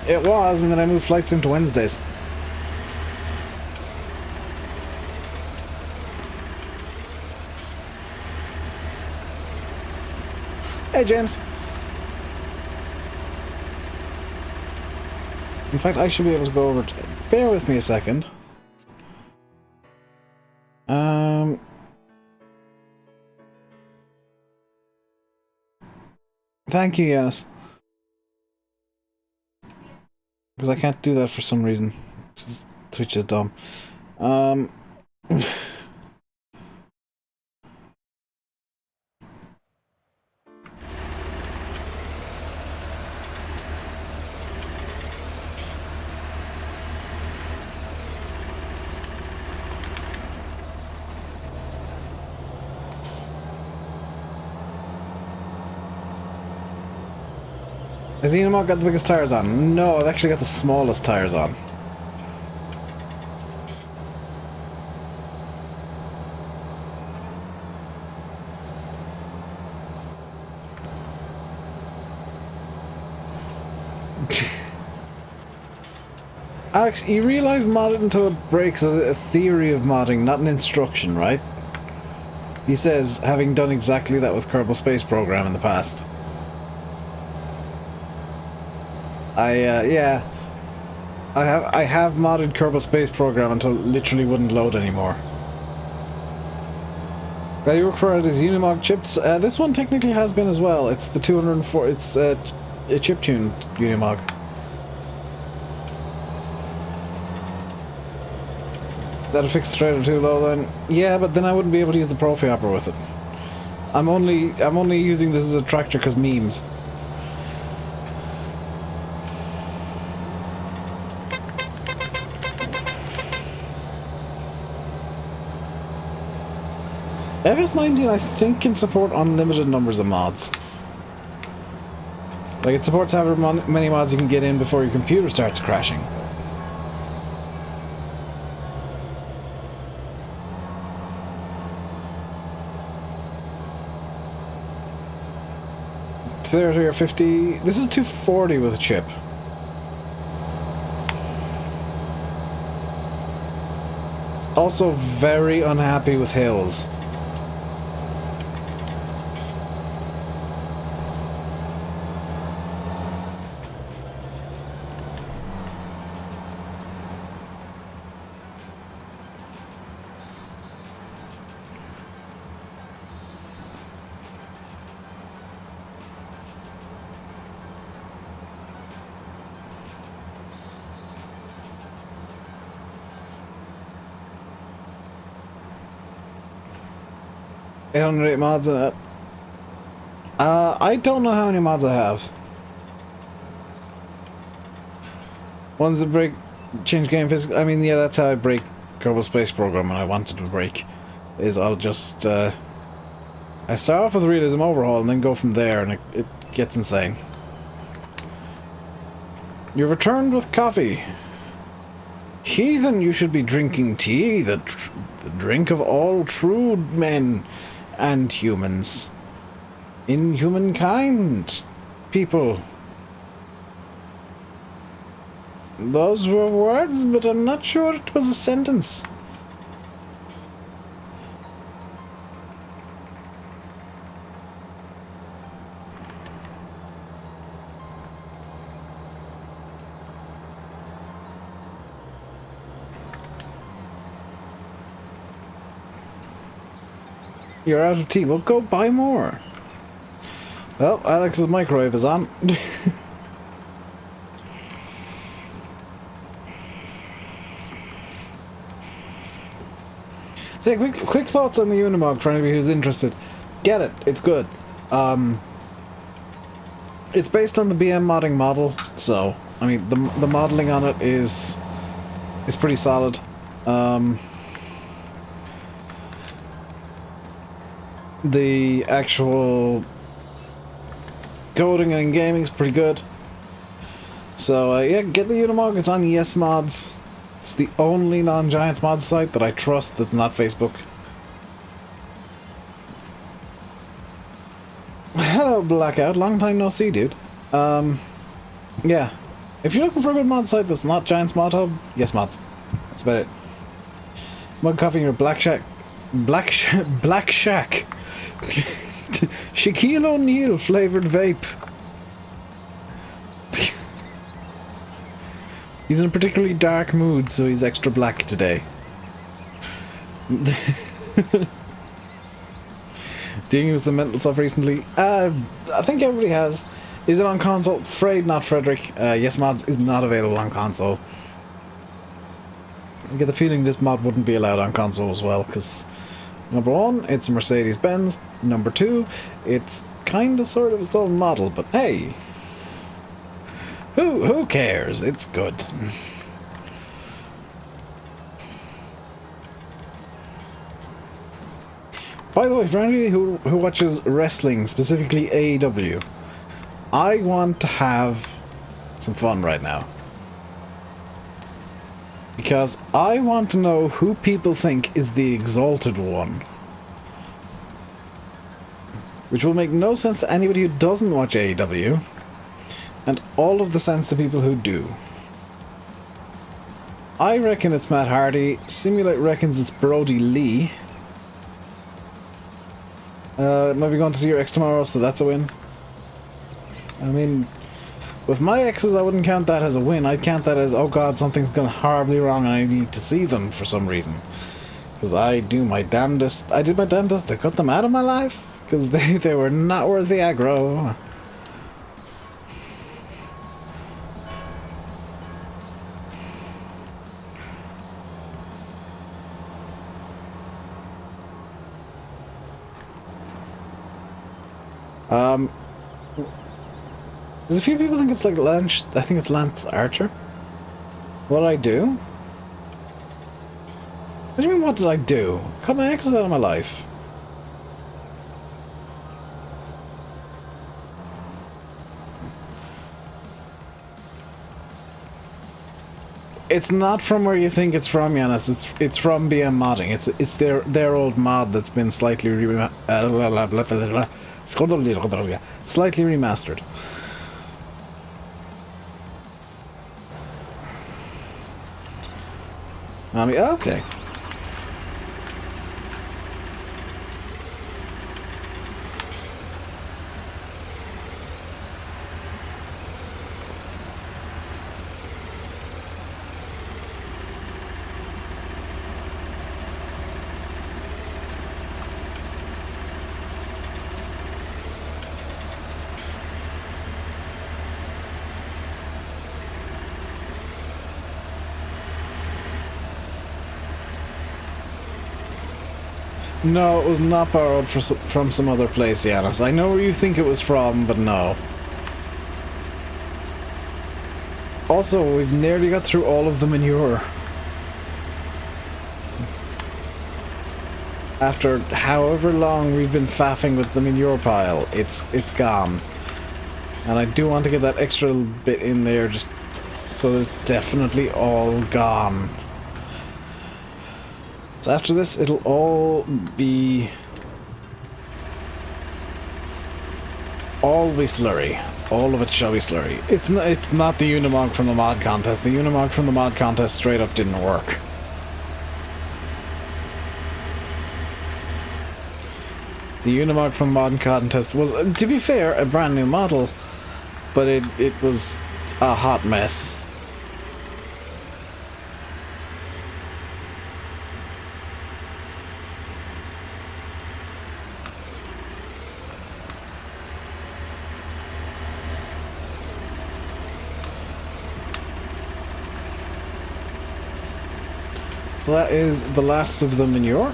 Speaker 1: It was, and then I moved Flight Sim to Wednesdays. Hey, James. In fact, I should be able to go over to... Bear with me a second. Thank you, Yanis. Because I can't do that for some reason. Twitch is dumb. Has Unimog got the biggest tires on? No, I've actually got the smallest tires on. Alex, you realise modded until it breaks is a theory of modding, not an instruction, right? He says, having done exactly that with Kerbal Space Program in the past. Yeah. I have modded Kerbal Space Program until it literally wouldn't load anymore. You refer to as Unimog chips. This one technically has been as well. It's the 204. It's a chip-tuned Unimog. That'll fix the trailer too low then. Yeah, but then I wouldn't be able to use the Profi Hopper with it. I'm only using this as a tractor because memes. FS19 I think can support unlimited numbers of mods. Like it supports however many mods you can get in before your computer starts crashing. $30 or $50. This is $240 with a chip. It's also very unhappy with hills. $808 mods in it. I don't know how many mods I have. Ones that break, change game physics. I mean, yeah, that's how I break Kerbal Space Program when I wanted to break. Is I'll just, I start off with Realism Overhaul and then go from there, and it gets insane. You've returned with coffee. Heathen, you should be drinking tea, the drink of all true men and humans. In humankind, people. Those were words, but I'm not sure it was a sentence. You're out of tea. Well, go buy more. Well, Alex's microwave is on. So, quick thoughts on the Unimog for anybody who's interested. Get it. It's good. It's based on the BM modding model, so I mean the modeling on it is pretty solid. The actual coding and gaming is pretty good. So yeah, get the Unimog. It's on Yes Mods. It's the only non-Giants mod site that I trust that's not Facebook. Hello, Blackout. Long time no see, dude. Yeah. If you're looking for a good mod site that's not Giants Mod Hub, Yes Mods. That's about it. Mug coffee in your Black Shack. Black Shack. Shaquille O'Neal flavored vape. He's in a particularly dark mood, so he's extra black today. Dealing with some mental stuff recently? I think everybody has. Is it on console? Afraid not, Frederick. Yes Mods is not available on console. I get the feeling this mod wouldn't be allowed on console as well, because number one, it's a Mercedes-Benz. Number two, it's kind of sort of a stolen model, but hey, who cares? It's good. By the way, for anybody who watches wrestling, specifically AEW, I want to have some fun right now. Because I want to know who people think is the exalted one. Which will make no sense to anybody who doesn't watch AEW. And all of the sense to people who do. I reckon it's Matt Hardy. Simulate reckons it's Brody Lee. Might be going to see your ex tomorrow, so that's a win. I mean, with my exes, I wouldn't count that as a win. I'd count that as, oh god, something's gone horribly wrong and I need to see them for some reason. Because I do my damnedest. I did my damnedest to cut them out of my life. Because they were not worth the aggro. There's a few people think it's like Lance. I think it's Lance Archer. What did I do? What do you mean, what did I do? Cut my exes out of my life. It's not from where you think it's from, Yanis. It's from BM modding. It's their old mod that's been slightly slightly remastered. Okay. No, it was not borrowed from some other place, Yanis. I know where you think it was from, but no. Also, we've nearly got through all of the manure. After however long we've been faffing with the manure pile, it's gone. And I do want to get that extra bit in there just so that it's definitely all gone. So after this, it'll all be slurry. All of it shall be slurry. It's not the Unimog from the mod contest. The Unimog from the mod contest straight up didn't work. The Unimog from the mod contest was, to be fair, a brand new model, but it was a hot mess. So that is the last of the manure.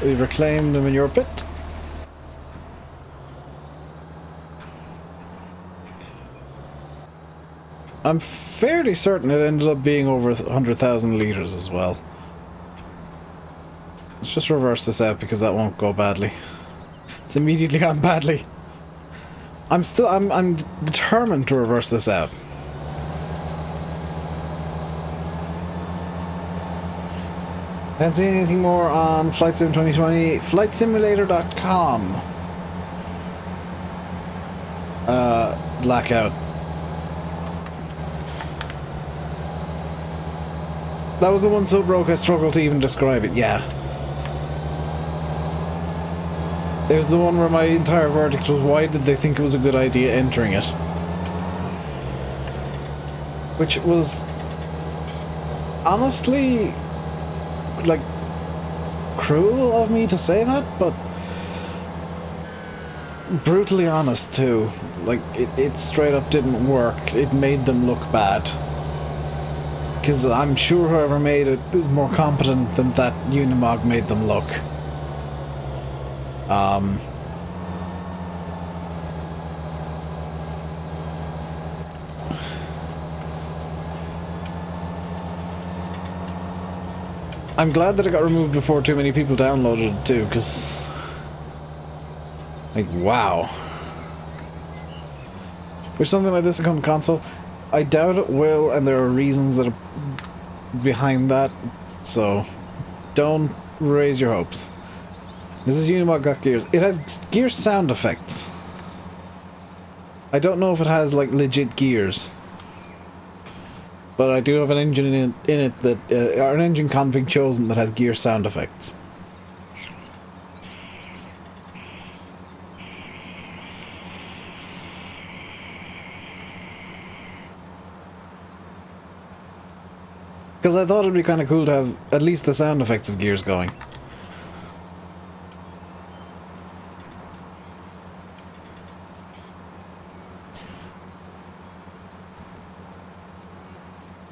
Speaker 1: We've reclaimed the manure pit. I'm fairly certain it ended up being over 100,000 litres as well. Let's just reverse this out because that won't go badly. It's immediately gone badly. I'm determined to reverse this out. Haven't seen anything more on Flight Sim 2020. FlightSimulator.com. Blackout. That was the one so broke I struggled to even describe it, yeah. It was the one where my entire verdict was, why did they think it was a good idea entering it? Which was honestly, like, cruel of me to say that, but brutally honest too. Like, it straight up didn't work. It made them look bad. Because I'm sure whoever made it was more competent than that Unimog made them look. I'm glad that it got removed before too many people downloaded it too, because, like, wow. Which something like this will come to console. I doubt it will, and there are reasons that are behind that, so don't raise your hopes. This is Unimog got gears. It has gear sound effects. I don't know if it has like legit gears, but I do have an engine in it that or an engine config chosen that has gear sound effects. Because I thought it'd be kind of cool to have at least the sound effects of gears going.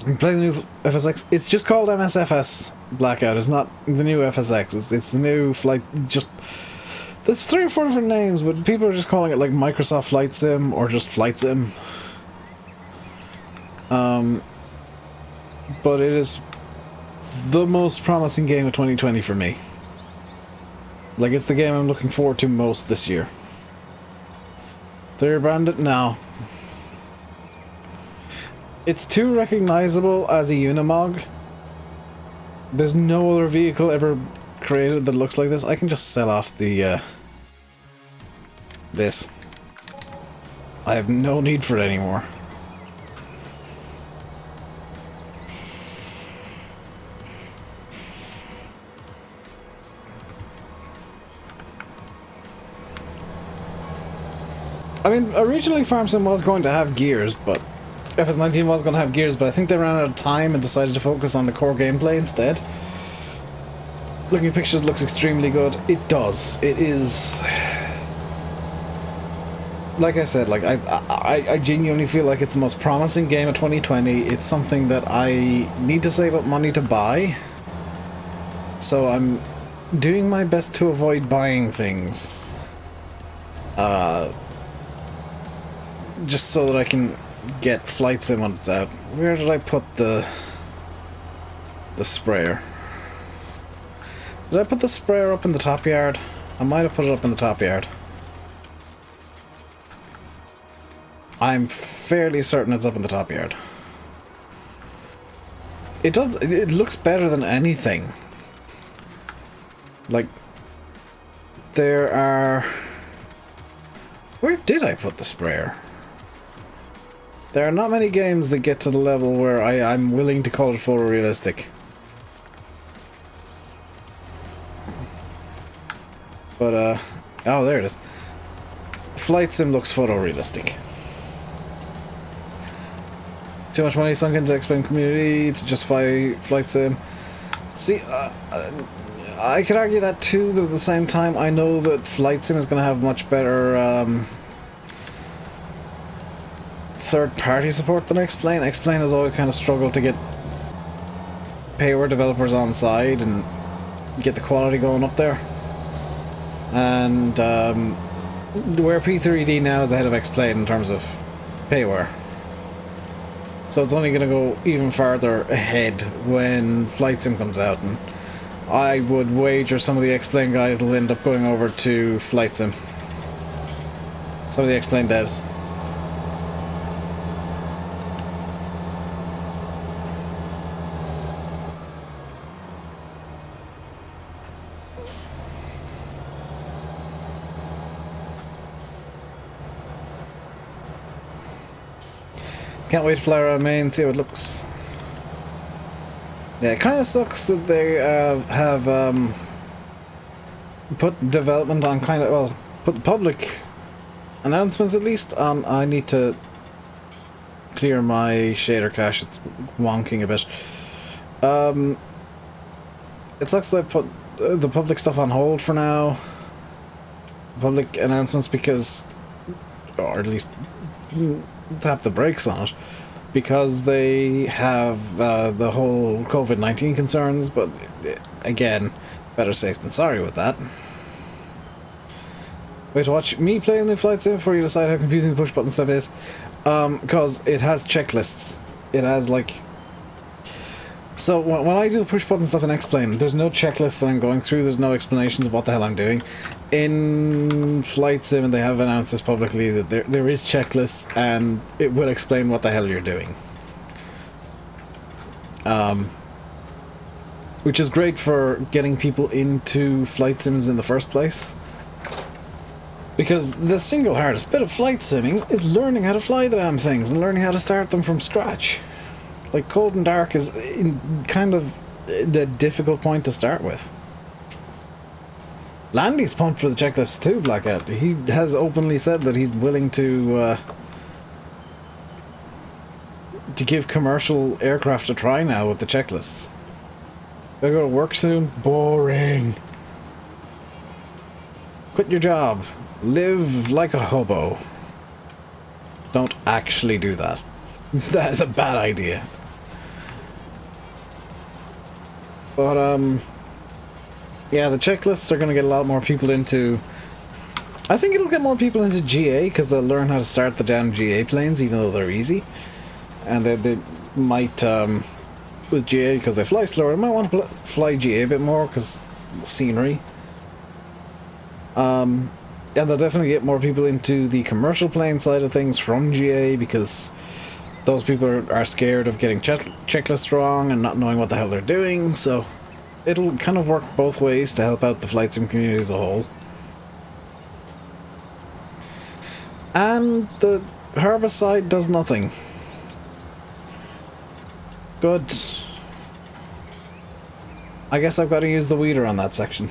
Speaker 1: You play the new FSX. It's just called MSFS Blackout. It's not the new FSX. It's the new flight. Just there's 3 or 4 different names, but people are just calling it like Microsoft Flight Sim or just Flight Sim. But it is the most promising game of 2020 for me. Like, it's the game I'm looking forward to most this year. They're branded now. It's too recognizable as a Unimog. There's no other vehicle ever created that looks like this. I can just sell off the this. I have no need for it anymore. I mean, originally Farm Sim was going to have gears, but FS19 was going to have gears, but I think they ran out of time and decided to focus on the core gameplay instead. Looking at pictures, looks extremely good. It does. It is... Like I said, like I genuinely feel like it's the most promising game of 2020. It's something that I need to save up money to buy. So I'm doing my best to avoid buying things. Just so that I can get Flight Sim when it's out. Where did I put the sprayer? Did I put the sprayer up in the top yard? I might have put it up in the top yard. I'm fairly certain it's up in the top yard. It does. It looks better than anything. Like, there are... Where did I put the sprayer? There are not many games that get to the level where I'm willing to call it photorealistic. But, oh, there it is. Flight Sim looks photorealistic. Too much money sunk into explain community to justify Flight Sim. See, I could argue that too, but at the same time, I know that Flight Sim is going to have much better, third-party support than Explain. Explain has always kind of struggled to get payware developers on side and get the quality going up there. And where P3D now is ahead of Explain in terms of payware. So it's only going to go even farther ahead when Flight Sim comes out, and I would wager some of the Explain guys will end up going over to Flight Sim. Some of the Explain devs. Can't wait to fly around Maine and see how it looks. Yeah, it kind of sucks that they have put development on kind of, well, put public announcements at least on. I need to clear my shader cache, it's wonking a bit. It sucks that they put the public stuff on hold for now. Public announcements because, or at least tap the brakes on it, because they have the whole COVID-19 concerns, but again, better safe than sorry with that. Wait to watch me play a new Flight Sim before you decide how confusing the push button stuff is, because it has checklists. It has like So when I do the push button stuff in X-Plane, there's no checklist that I'm going through, there's no explanations of what the hell I'm doing. In Flight Sim, and they have announced this publicly, that there is checklists and it will explain what the hell you're doing. Which is great for getting people into flight sims in the first place. Because the single hardest bit of flight simming is learning how to fly the damn things and learning how to start them from scratch. Like, Cold and Dark is kind of the difficult point to start with. Landy's pumped for the checklist too, Blackout. He has openly said that he's willing to give commercial aircraft a try now with the checklists. Gotta go to work soon? Boring. Quit your job. Live like a hobo. Don't actually do that. That is a bad idea. But, yeah, the checklists are going to get a lot more people into... I think it'll get more people into GA, because they'll learn how to start the damn GA planes, even though they're easy. And they might, with GA, because they fly slower, they might want to fly GA a bit more, because scenery. And they'll definitely get more people into the commercial plane side of things from GA, because those people are scared of getting checklists wrong and not knowing what the hell they're doing, so it'll kind of work both ways to help out the flight sim community as a whole. And the herbicide does nothing. Good. I guess I've got to use the weeder on that section.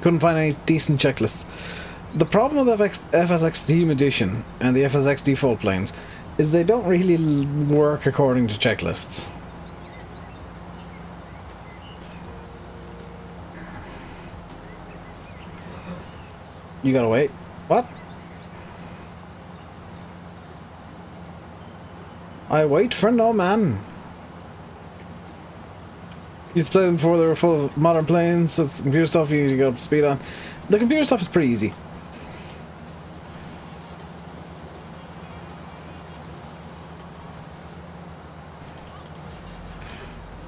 Speaker 1: Couldn't find any decent checklists. The problem with FSX Team Edition and the FSX default planes is they don't really work according to checklists. You gotta wait. What? I wait for no man. Used to play them before they were full of modern planes, so it's the computer stuff you need to get up to speed on. The computer stuff is pretty easy.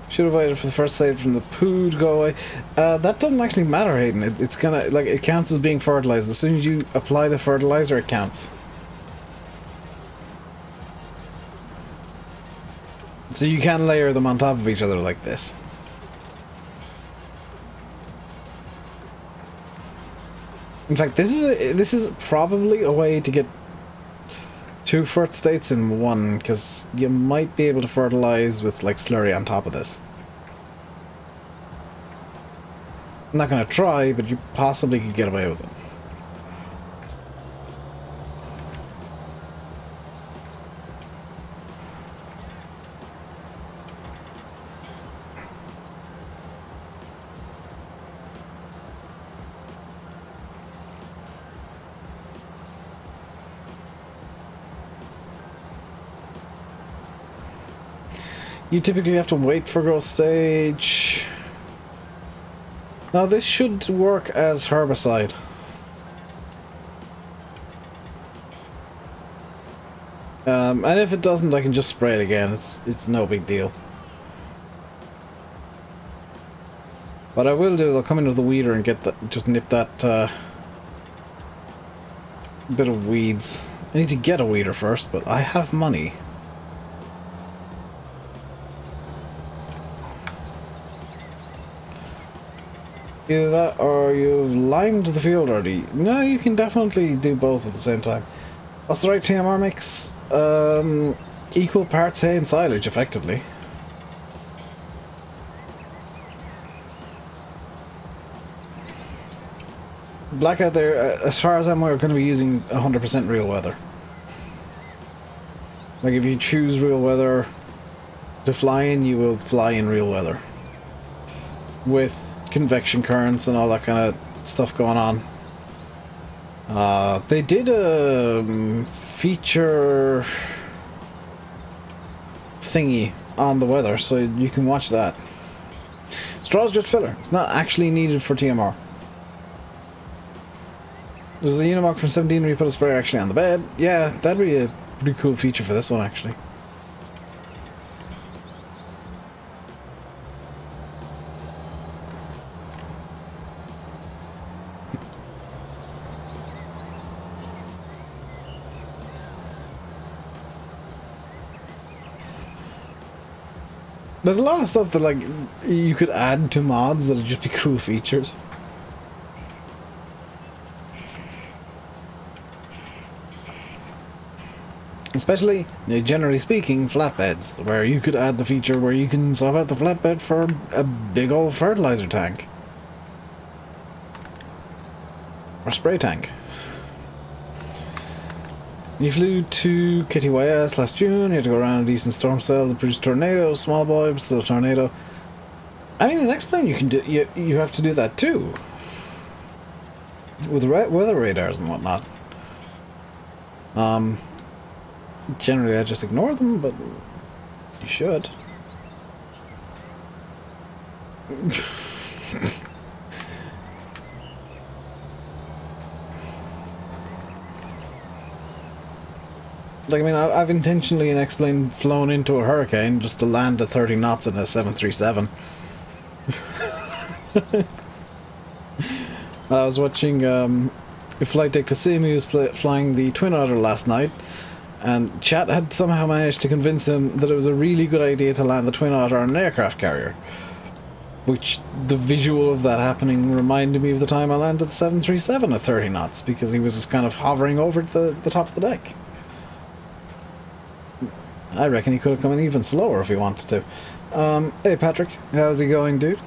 Speaker 1: Should have waited for the first save from the poo to go away. That doesn't actually matter, Hayden. It's gonna, like, it counts as being fertilized. As soon as you apply the fertilizer, it counts. So you can layer them on top of each other like this. In fact, this is probably a way to get 2 fert states in one, because you might be able to fertilize with, like, slurry on top of this. I'm not going to try, but you possibly could get away with it. You typically have to wait for growth stage. Now this should work as herbicide. And if it doesn't, I can just spray it again. It's no big deal. What I will do is I'll come in with the weeder and get that, just nip that bit of weeds. I need to get a weeder first, but I have money. Either that or you've limed the field already. No, you can definitely do both at the same time. What's the right TMR mix? Equal parts hay and silage, effectively. Blackout there, as far as I'm aware, we're going to be using 100% real weather. Like, if you choose real weather to fly in, you will fly in real weather. With convection currents and all that kind of stuff going on. They did a feature thingy on the weather, so you can watch that. Straw's just filler. It's not actually needed for TMR. There's a Unimog from 17 where you put a sprayer actually on the bed. Yeah, that'd be a pretty cool feature for this one, actually. There's a lot of stuff that like you could add to mods that'd just be cool features. Especially, generally speaking, flatbeds, where you could add the feature where you can swap out the flatbed for a big old fertilizer tank. Or spray tank. You flew to KTYS last June, you had to go around a decent storm cell to produce tornadoes, small boy, but still a tornado. I mean, in X-Plane you can do, you have to do that too. With weather radars and whatnot. Generally I just ignore them, but you should. Like, I mean, I've intentionally in X-Plane flown into a hurricane just to land at 30 knots in a 737. I was watching a flight deck to see him. He was flying the Twin Otter last night, and chat had somehow managed to convince him that it was a really good idea to land the Twin Otter on an aircraft carrier. Which, the visual of that happening reminded me of the time I landed the 737 at 30 knots, because he was kind of hovering over the top of the deck. I reckon he could have come in even slower if he wanted to. Hey Patrick, how's he going, dude?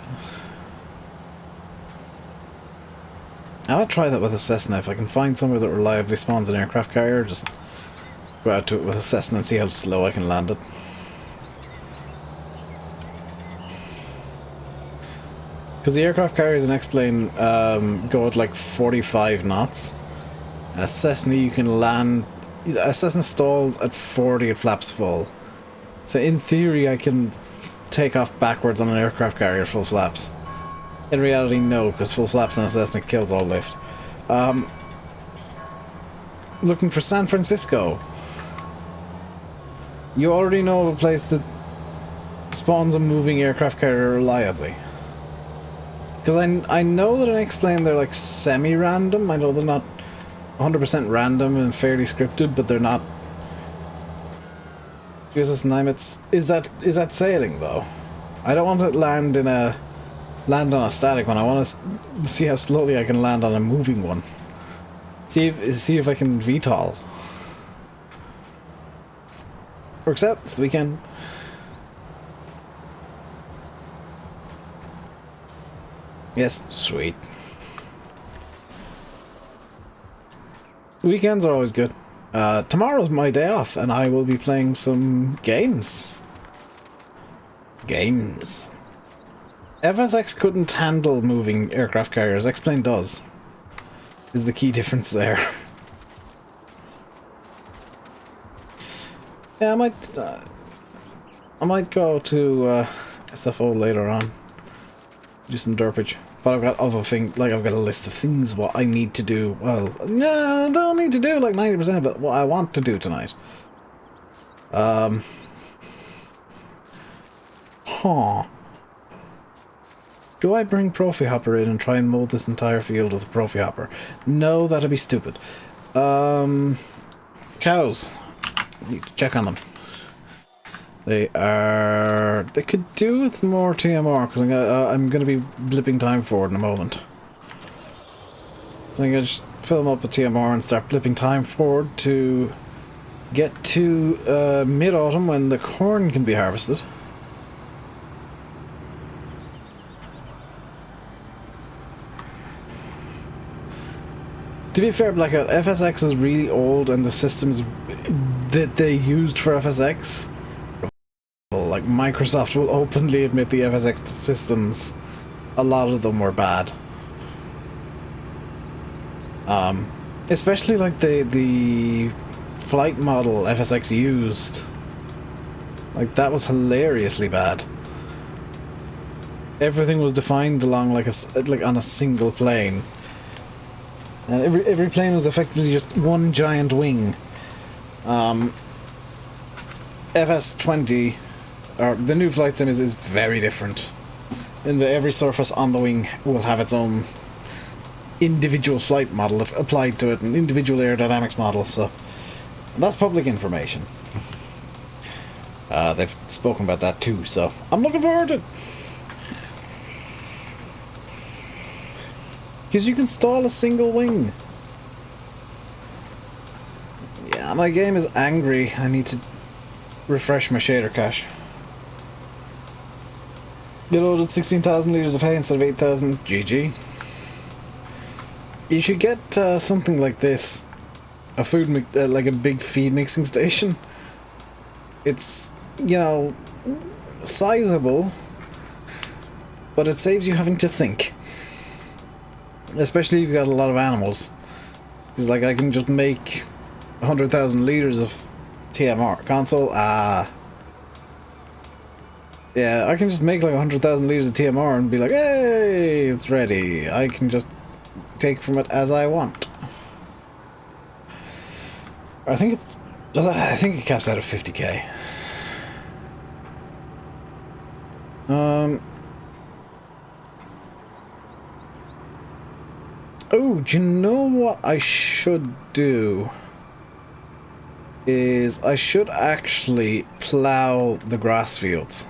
Speaker 1: I might try that with a Cessna. If I can find somewhere that reliably spawns an aircraft carrier, just go out to it with a Cessna and see how slow I can land it. Because the aircraft carriers in X-Plane go at like 45 knots. And a Cessna you can land... A Cessna stalls at 40 at flaps full. So in theory I can take off backwards on an aircraft carrier full flaps. In reality, no, because full flaps on a Cessna kills all lift. Looking for San Francisco. You already know of a place that spawns a moving aircraft carrier reliably. Because I know that in X-Plane they're like semi-random. I know they're not 100% random and fairly scripted, but they're not. Jesus Nimitz. Is that sailing though? I don't want to land on a static one. I want to see how slowly I can land on a moving one. See if I can VTOL. Works out. It's the weekend. Yes, sweet. Weekends are always good. Tomorrow's my day off, and I will be playing some games. FSX couldn't handle moving aircraft carriers. X-Plane does. Is the key difference there. Yeah, I might go to SFO later on. Do some derpage. But I've got other things, like I've got a list of things what I need to do. Well, no, I don't need to do like 90% of it. What I want to do tonight. Do I bring Profi Hopper in and try and mold this entire field with a Profi Hopper? No, that'd be stupid. Cows. Need to check on them. They could do with more TMR, because I'm gonna be blipping time forward in a moment. So I'm gonna just fill them up with TMR and start blipping time forward to get to mid-autumn when the corn can be harvested. To be fair, Blackout, FSX is really old, and the systems that they used for FSX, like Microsoft will openly admit the FSX systems, a lot of them were bad. Especially like the flight model FSX used. Like that was hilariously bad. Everything was defined along like on a single plane. And every plane was effectively just one giant wing. FS20, or the new flight sim is very different. In that every surface on the wing will have its own individual flight model applied to it, an individual aerodynamics model, so that's public information. They've spoken about that too, so I'm looking forward to it. Because you can stall a single wing. Yeah, my game is angry. I need to refresh my shader cache. You loaded 16,000 litres of hay instead of 8,000. GG. You should get something like this. A food, like a big feed mixing station. It's, you know, sizable, but it saves you having to think. Especially if you've got a lot of animals. Because, like, I can just make 100,000 litres of TMR. Console? Yeah, I can just make like 100,000 litres of TMR and be like, hey, it's ready. I can just take from it as I want. I think it caps out at 50k. Oh, do you know what I should do? Is I should actually plow the grass fields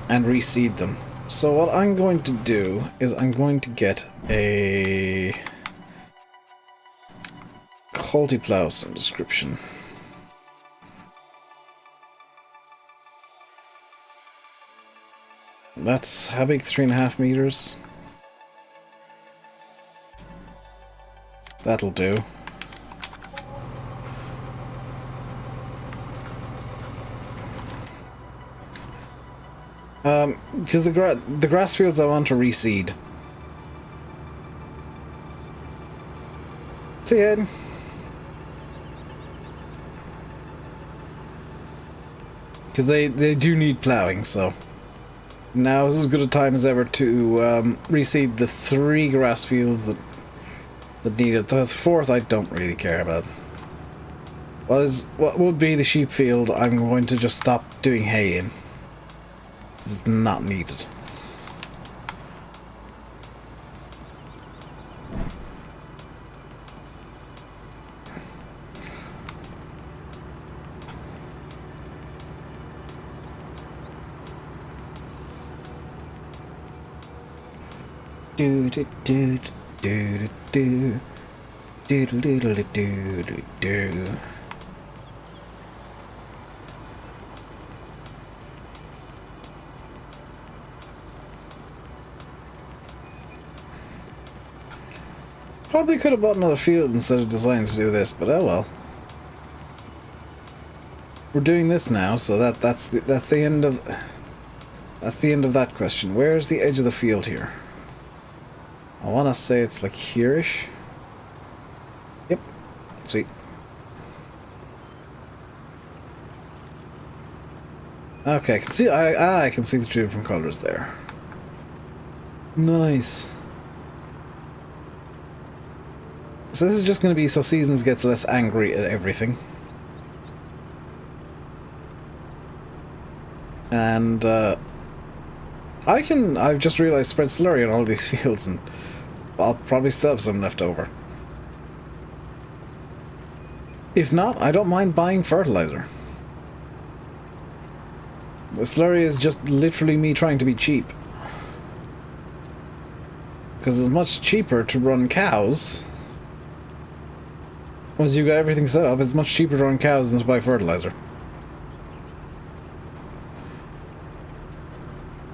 Speaker 1: and reseed them. So what I'm going to do is I'm going to get a multi-plow some description. That's how big? 3.5 meters. That'll do. Because the grass fields I want to reseed. See ya. Because they do need ploughing, so now is as good a time as ever to reseed the 3 grass fields that need it. The 4th I don't really care about. What would be the sheep field I'm going to just stop doing hay in. Because it's not needed. Do do do do do do do do do do do. Probably could have bought another field instead of deciding to do this, but oh well. We're doing this now, so that's the end of that question. Where's the edge of the field here? I want to say it's like here-ish. Yep. Sweet. Okay, I can see I can see the 2 different colors there. Nice. So this is just going to be so Seasons gets less angry at everything. And I've just realized spread slurry on all these fields, and I'll probably still have some left over. If not, I don't mind buying fertilizer. The slurry is just literally me trying to be cheap. Because it's much cheaper to run cows. Once you got everything set up, it's much cheaper to run cows than to buy fertilizer.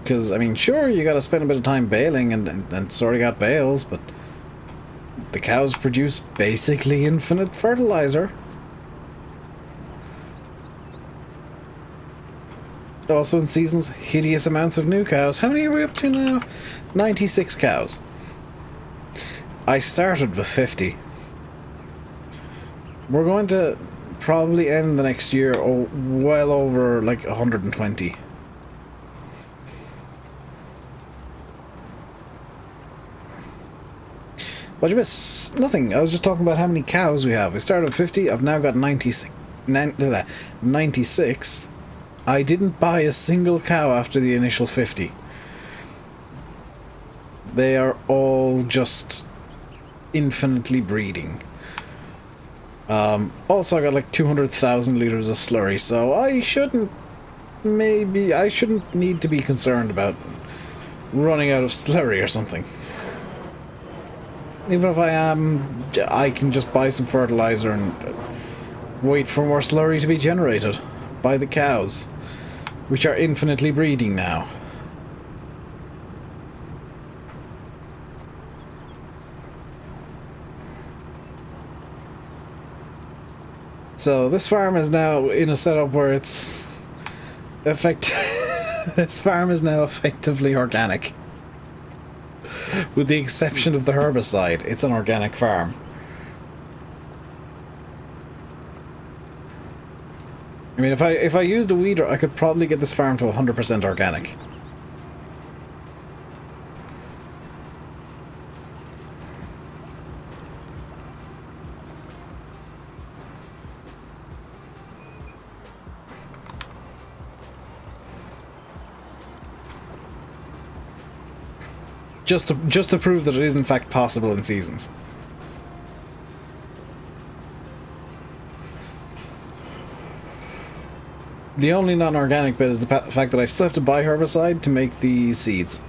Speaker 1: Because, I mean, sure, you gotta spend a bit of time baling and sorting out bales, but the cows produce basically infinite fertilizer. Also in Seasons, hideous amounts of new cows. How many are we up to now? 96 cows. I started with 50. We're going to probably end the next year well over like 120. What'd you miss? Nothing. I was just talking about how many cows we have. We started with 50. I've now got 96. 96. I didn't buy a single cow after the initial 50. They are all just infinitely breeding. Also, I got like 200,000 liters of slurry, so I shouldn't need to be concerned about running out of slurry or something. Even if I am, I can just buy some fertilizer and wait for more slurry to be generated by the cows, which are infinitely breeding now. So this farm is now in a setup where it's this farm is now effectively organic. With the exception of the herbicide, it's an organic farm. I mean, if I used a weeder, I could probably get this farm to 100% organic. Just to prove that it is in fact possible in seasons. The only non-organic bit is the fact that I still have to buy herbicide to make the seeds.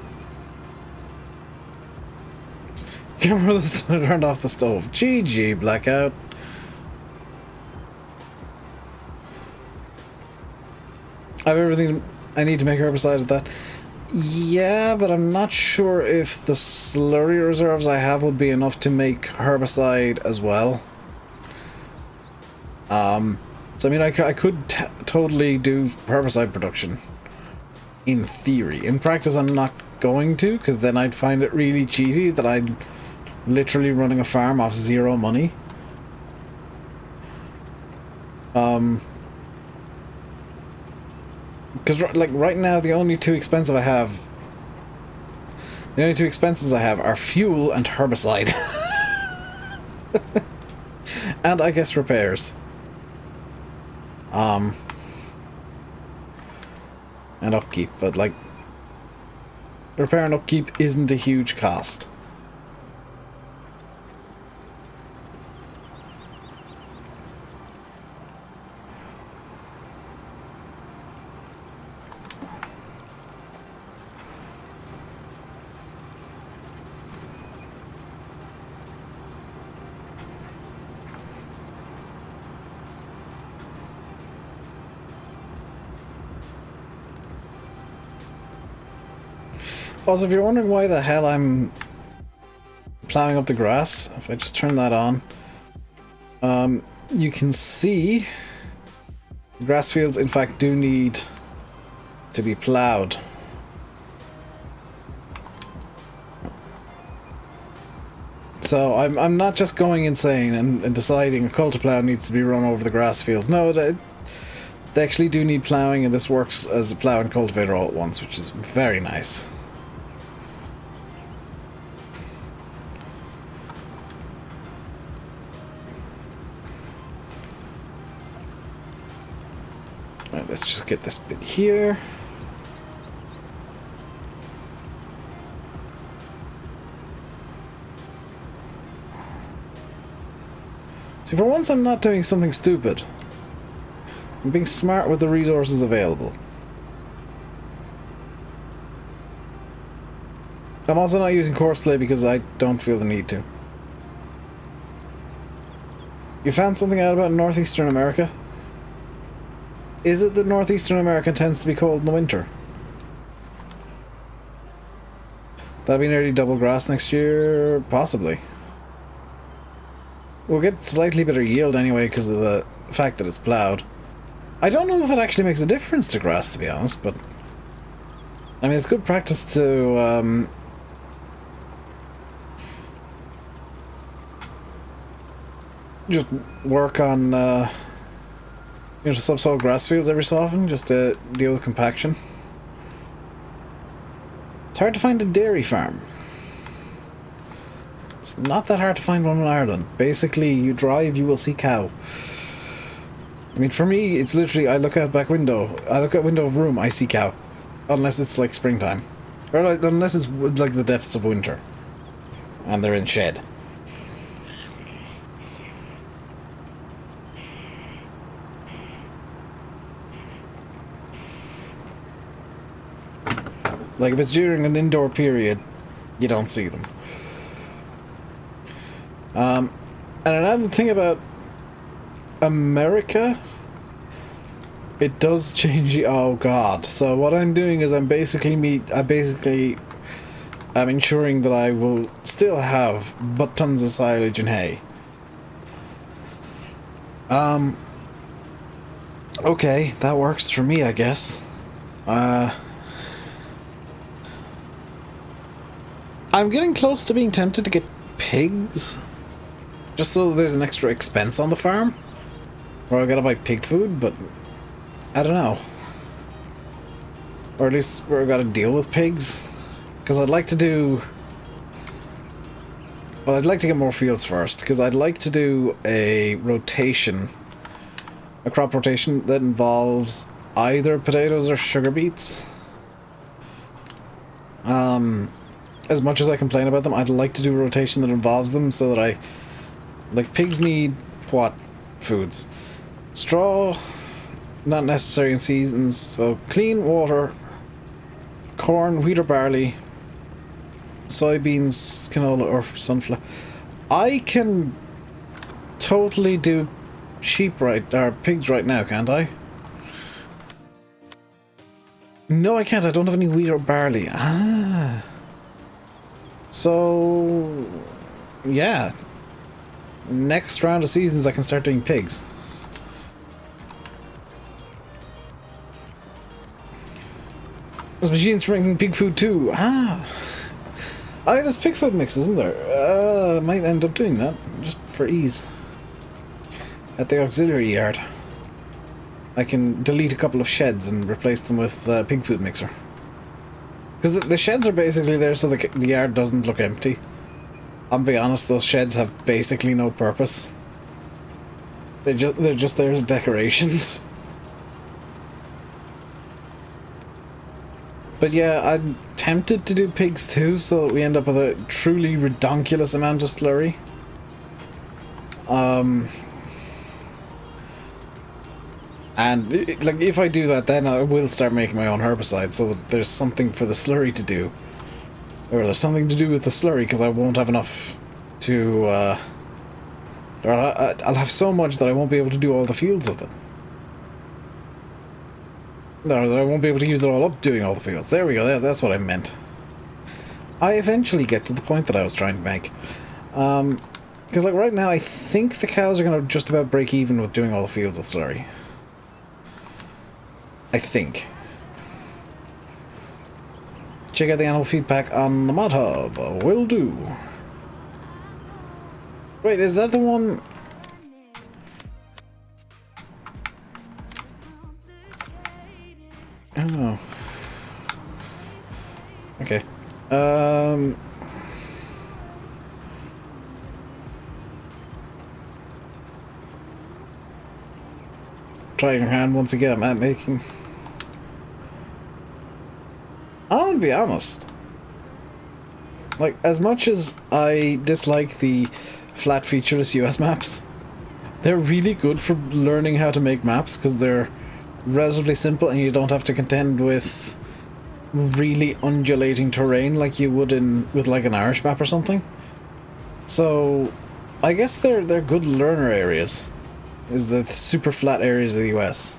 Speaker 1: Camera was turned off the stove. GG, blackout. I have everything I need to make herbicide at that. Yeah, but I'm not sure if the slurry reserves I have would be enough to make herbicide as well. So I mean, I could totally do herbicide production. In theory. In practice, I'm not going to, because then I'd find it really cheaty that I'm literally running a farm off zero money. Because, like, right now, the only two expenses I have are fuel and herbicide. And, I guess, repairs. And upkeep, but, like, repair and upkeep isn't a huge cost. Also, if you're wondering why the hell I'm plowing up the grass, if I just turn that on, you can see the grass fields in fact do need to be plowed. So I'm not just going insane and deciding a cultiplow needs to be run over the grass fields. No, they actually do need plowing, and this works as a plow and cultivator all at once, which is very nice. Right, let's just get this bit here. See, for once I'm not doing something stupid. I'm being smart with the resources available. I'm also not using courseplay because I don't feel the need to. You found something out about northeastern America? Is it that northeastern America tends to be cold in the winter? That'll be nearly double grass next year? Possibly. We'll get slightly better yield anyway because of the fact that it's plowed. I don't know if it actually makes a difference to grass, to be honest, but I mean, it's good practice to just work on you know, subsoil grass fields every so often, just to deal with compaction. It's hard to find a dairy farm. It's not that hard to find one in Ireland. Basically, you drive, you will see cow. I mean, for me, it's literally, I look out back window, I look out window of room, I see cow. Unless it's like springtime. Or like, unless it's like the depths of winter. And they're in shed. Like, if it's during an indoor period, you don't see them. And another thing about America, it does change the... Oh god. So what I'm doing is I'm ensuring that I will still have but tons of silage and hay. Okay, that works for me, I guess. I'm getting close to being tempted to get pigs. Just so there's an extra expense on the farm. Or I gotta buy pig food, but I don't know. Or at least we're gotta deal with pigs. Because I'd like to do... Well, I'd like to get more fields first, because I'd like to do a rotation. A crop rotation that involves either potatoes or sugar beets. As much as I complain about them, I'd like to do a rotation that involves them so that I... Like, pigs need what foods? Straw, not necessary in seasons, so clean water, corn, wheat or barley, soybeans, canola or sunflower. I can totally do pigs right now, can't I? No, I can't. I don't have any wheat or barley. Ah. So, yeah. Next round of seasons I can start doing pigs. There's machines for making pig food too. Ah. Oh, there's pig food mix, isn't there? I might end up doing that, just for ease. At the auxiliary yard. I can delete a couple of sheds and replace them with pig food mixer. Because the sheds are basically there so the yard doesn't look empty. I'll be honest, those sheds have basically no purpose. They're just there as decorations. But yeah, I'm tempted to do pigs too, so that we end up with a truly redonkulous amount of slurry. And like, if I do that, then I will start making my own herbicide, so that there's something for the slurry to do. Or there's something to do with the slurry, because I won't have enough to, or I'll have so much that I won't be able to do all the fields with it. No, that I won't be able to use it all up doing all the fields. There we go, that's what I meant. I eventually get to the point that I was trying to make. Because like right now, I think the cows are going to just about break even with doing all the fields with slurry. I think. Check out the animal feed pack on the mod hub. Will do. Wait, is that the one? Oh. Okay. Trying your hand once again at map making. I'll be honest. Like, as much as I dislike the flat featureless US maps, they're really good for learning how to make maps because they're relatively simple and you don't have to contend with really undulating terrain like you would with like an Irish map or something. So, I guess they're good learner areas. Is the super flat areas of the US,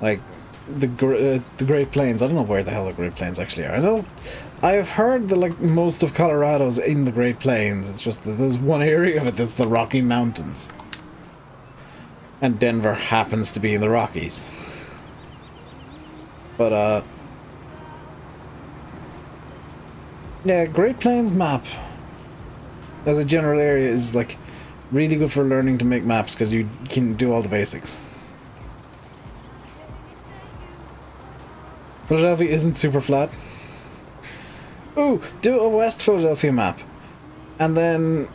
Speaker 1: like the Great Plains. I don't know where the hell the Great Plains actually are. I know I have heard that like most of Colorado's in the Great Plains. It's just that there's one area of it that's the Rocky Mountains, and Denver happens to be in the Rockies. But yeah, Great Plains map as a general area is like really good for learning to make maps because you can do all the basics. Philadelphia isn't super flat. Ooh, do a West Philadelphia map. And then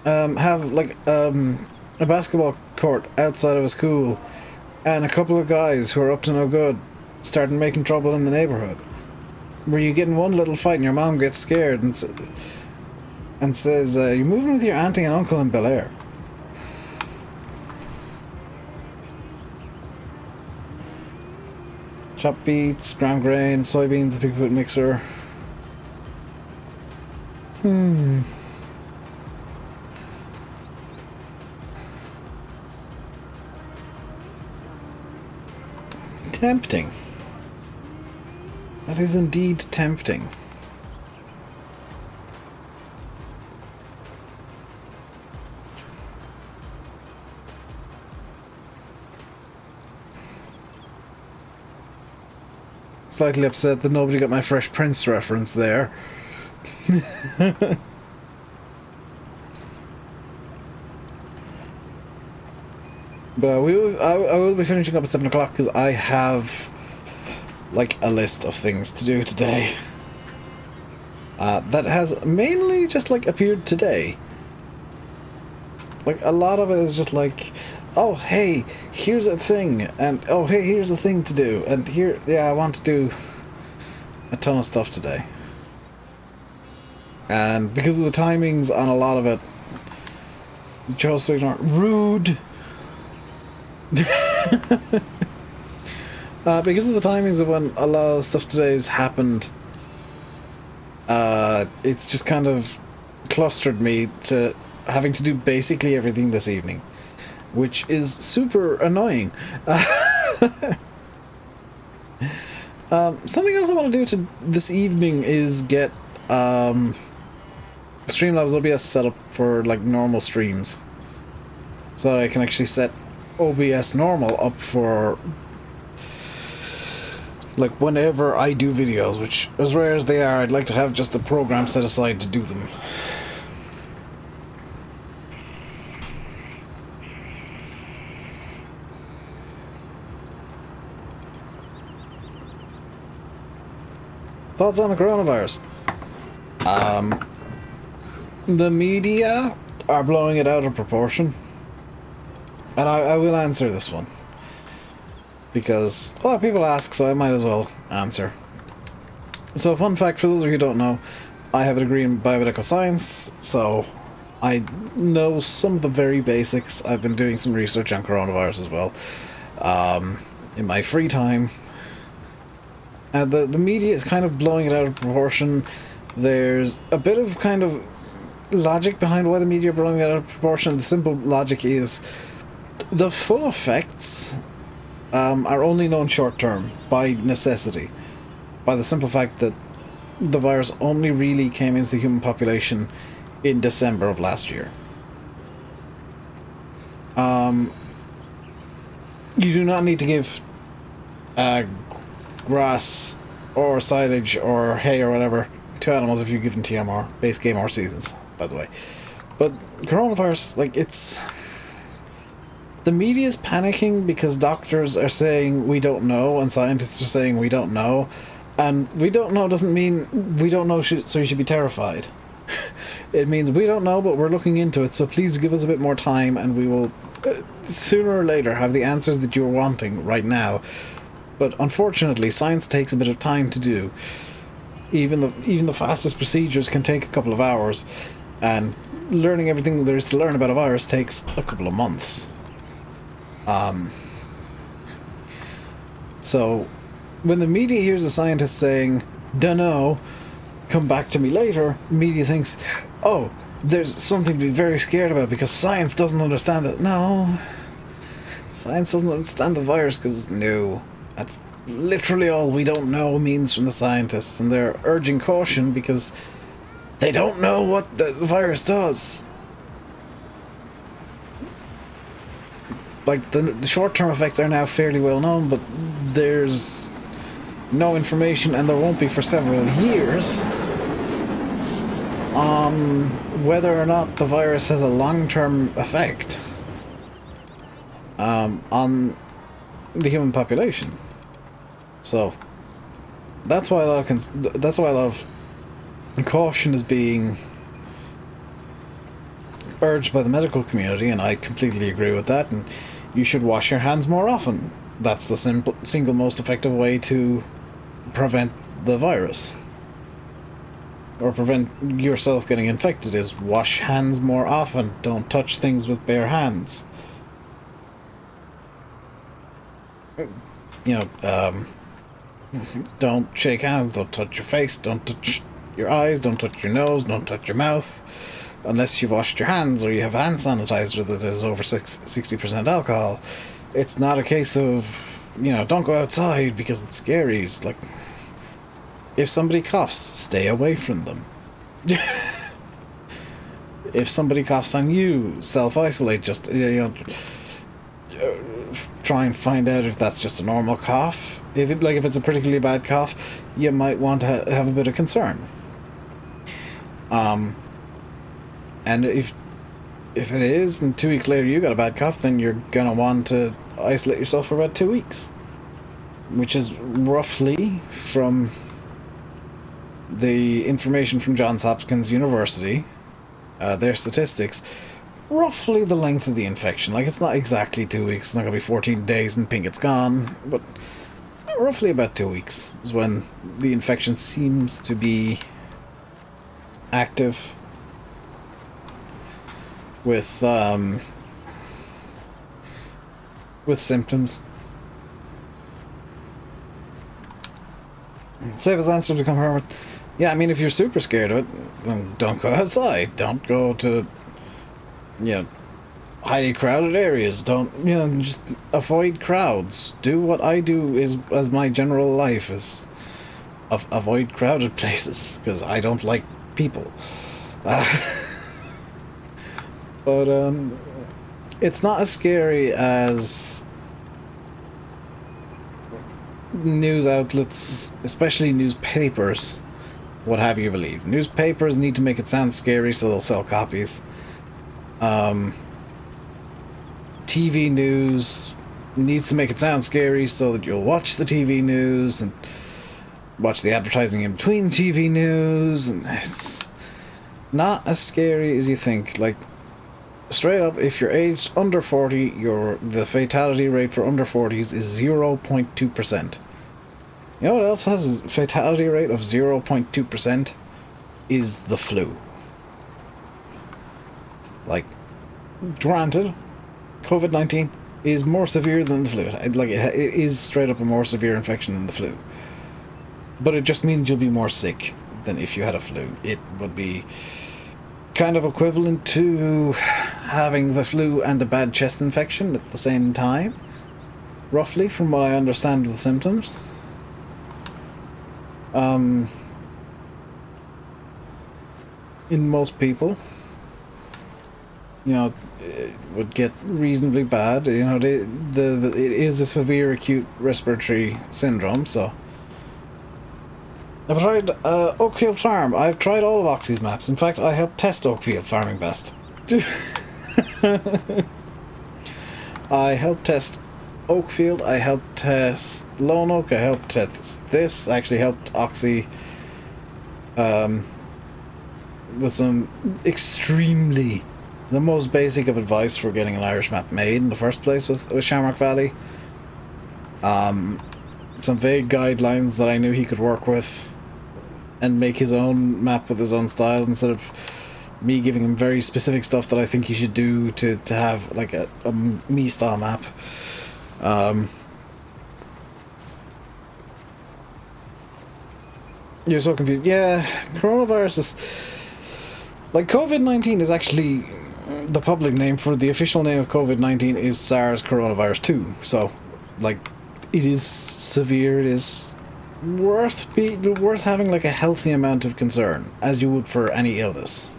Speaker 1: have like a basketball court outside of a school and a couple of guys who are up to no good starting making trouble in the neighborhood. Where you get in one little fight and your mom gets scared and says, you're moving with your auntie and uncle in Bel Air. Chopped beets, ground grain, soybeans, the pig food mixer. Tempting. That is indeed tempting. Slightly upset that nobody got my Fresh Prince reference there. But I will be finishing up at 7 o'clock because I have like a list of things to do today. That has mainly just like appeared today. Like a lot of it is just like, oh hey, here's a thing, and oh hey, here's a thing to do, and here, yeah, I want to do a ton of stuff today. And because of the timings on a lot of it, you chose to ignore. Rude. Because of the timings of when a lot of stuff today's happened, it's just kind of clustered me to having to do basically everything this evening, which is super annoying. Something else I want to do this evening is get Streamlabs OBS set up for like normal streams, so that I can actually set OBS normal up for like whenever I do videos, which as rare as they are, I'd like to have just a program set aside to do them. Thoughts on the coronavirus? The media are blowing it out of proportion. And I will answer this one. Because a lot of people ask, so I might as well answer. So, fun fact for those of you who don't know, I have a degree in biomedical science, so I know some of the very basics. I've been doing some research on coronavirus as well. In my free time. And the media is kind of blowing it out of proportion. There's a bit of kind of logic behind why the media are blowing it out of proportion. The simple logic is the full effects are only known short term by necessity, by the simple fact that the virus only really came into the human population in December of last year. You do not need to give grass or silage or hay or whatever to animals if you give them TMR, base game or seasons, by the way. But coronavirus, like, it's... The media is panicking because doctors are saying we don't know and scientists are saying we don't know. And we don't know doesn't mean we don't know, so you should be terrified. It means we don't know, but we're looking into it, so please give us a bit more time and we will, sooner or later, have the answers that you're wanting right now. But unfortunately, science takes a bit of time to do. Even the fastest procedures can take a couple of hours, and learning everything there is to learn about a virus takes a couple of months. So, when the media hears a scientist saying, "Dunno, come back to me later," media thinks, "Oh, there's something to be very scared about because science doesn't understand it." No, science doesn't understand the virus because no. That's literally all we don't know means from the scientists, and they're urging caution because they don't know what the virus does. Like, the short-term effects are now fairly well known, but there's no information, and there won't be for several years, on whether or not the virus has a long-term effect on the human population. So that's why a lot of caution is being urged by the medical community, and I completely agree with that. And you should wash your hands more often. That's the single most effective way to prevent the virus, or prevent yourself getting infected, is wash hands more often. Don't touch things with bare hands. You know, Don't shake hands, don't touch your face, don't touch your eyes, don't touch your nose, don't touch your mouth, unless you've washed your hands or you have hand sanitizer that is over 60% alcohol. It's not a case of, don't go outside because it's scary. It's like, if somebody coughs, stay away from them. If somebody coughs on you, self-isolate. Just, try and find out if that's just a normal cough. If it's a particularly bad cough, you might want to have a bit of concern. And if it is, and 2 weeks later you got a bad cough, then you're gonna want to isolate yourself for about 2 weeks, which is roughly, from the information from Johns Hopkins University, their statistics, roughly the length of the infection. Like, it's not exactly 2 weeks, it's not gonna be 14 days and ping, it's gone, but roughly about 2 weeks is when the infection seems to be active with symptoms. Safest answer to come from. Yeah, I mean, if you're super scared of it, then don't go outside. Don't go to, highly crowded areas. Don't, just avoid crowds. Do what I do as my general life is avoid crowded places, because I don't like people. But it's not as scary as news outlets, especially newspapers, what have you believe. Newspapers need to make it sound scary so they'll sell copies. TV news needs to make it sound scary so that you'll watch the TV news and watch the advertising in between TV news, and it's not as scary as you think. Like, straight up, if you're aged under 40, the fatality rate for under 40s is 0.2%. You know what else has a fatality rate of 0.2%? Is the flu. Like, granted, COVID-19 is more severe than the flu. Like, it is straight up a more severe infection than the flu. But it just means you'll be more sick than if you had a flu. It would be kind of equivalent to having the flu and a bad chest infection at the same time, roughly, from what I understand of the symptoms. In most people, it would get reasonably bad. It is a severe acute respiratory syndrome, so. I've tried Oakfield Farm. I've tried all of Oxy's maps. In fact, I helped test Oakfield Farming Best. I helped test Oakfield, I helped test Lone Oak, I helped test this, I actually helped Oxy with some extremely, the most basic of advice for getting an Irish map made in the first place with Shamrock Valley. Some vague guidelines that I knew he could work with and make his own map with his own style, instead of me giving him very specific stuff that I think he should do to have like a me style map. You're so confused. Yeah, coronavirus is like, COVID-19 is actually the public name for the official name of COVID-19 is SARS coronavirus 2. So, like, it is severe. It is worth having like a healthy amount of concern, as you would for any illness.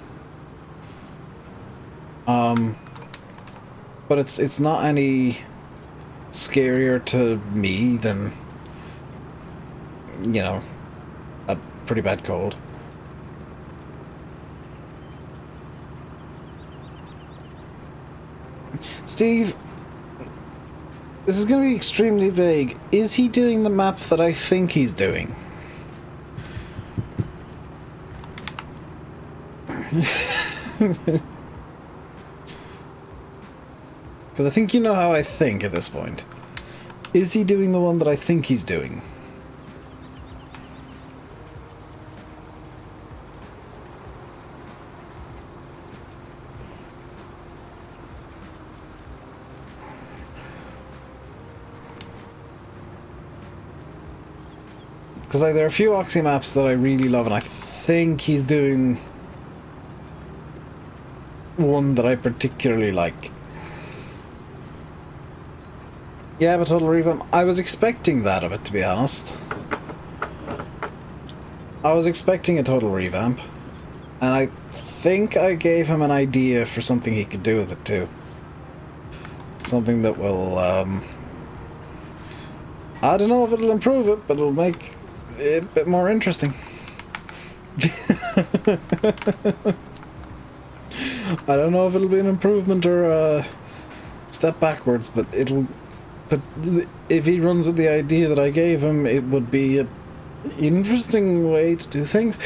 Speaker 1: But it's not any scarier to me than, a pretty bad cold. Steve, this is going to be extremely vague. Is he doing the map that I think he's doing? Because I think you know how I think at this point. Is he doing the one that I think he's doing? Because like, there are a few Oxy maps that I really love, and I think he's doing one that I particularly like. Yeah, but total revamp. I was expecting that of it, to be honest. I was expecting a total revamp, and I think I gave him an idea for something he could do with it too. Something that will, I don't know if it'll improve it, but it'll make it a bit more interesting. I don't know if it'll be an improvement or a step backwards, but it'll... But if he runs with the idea that I gave him, it would be an interesting way to do things.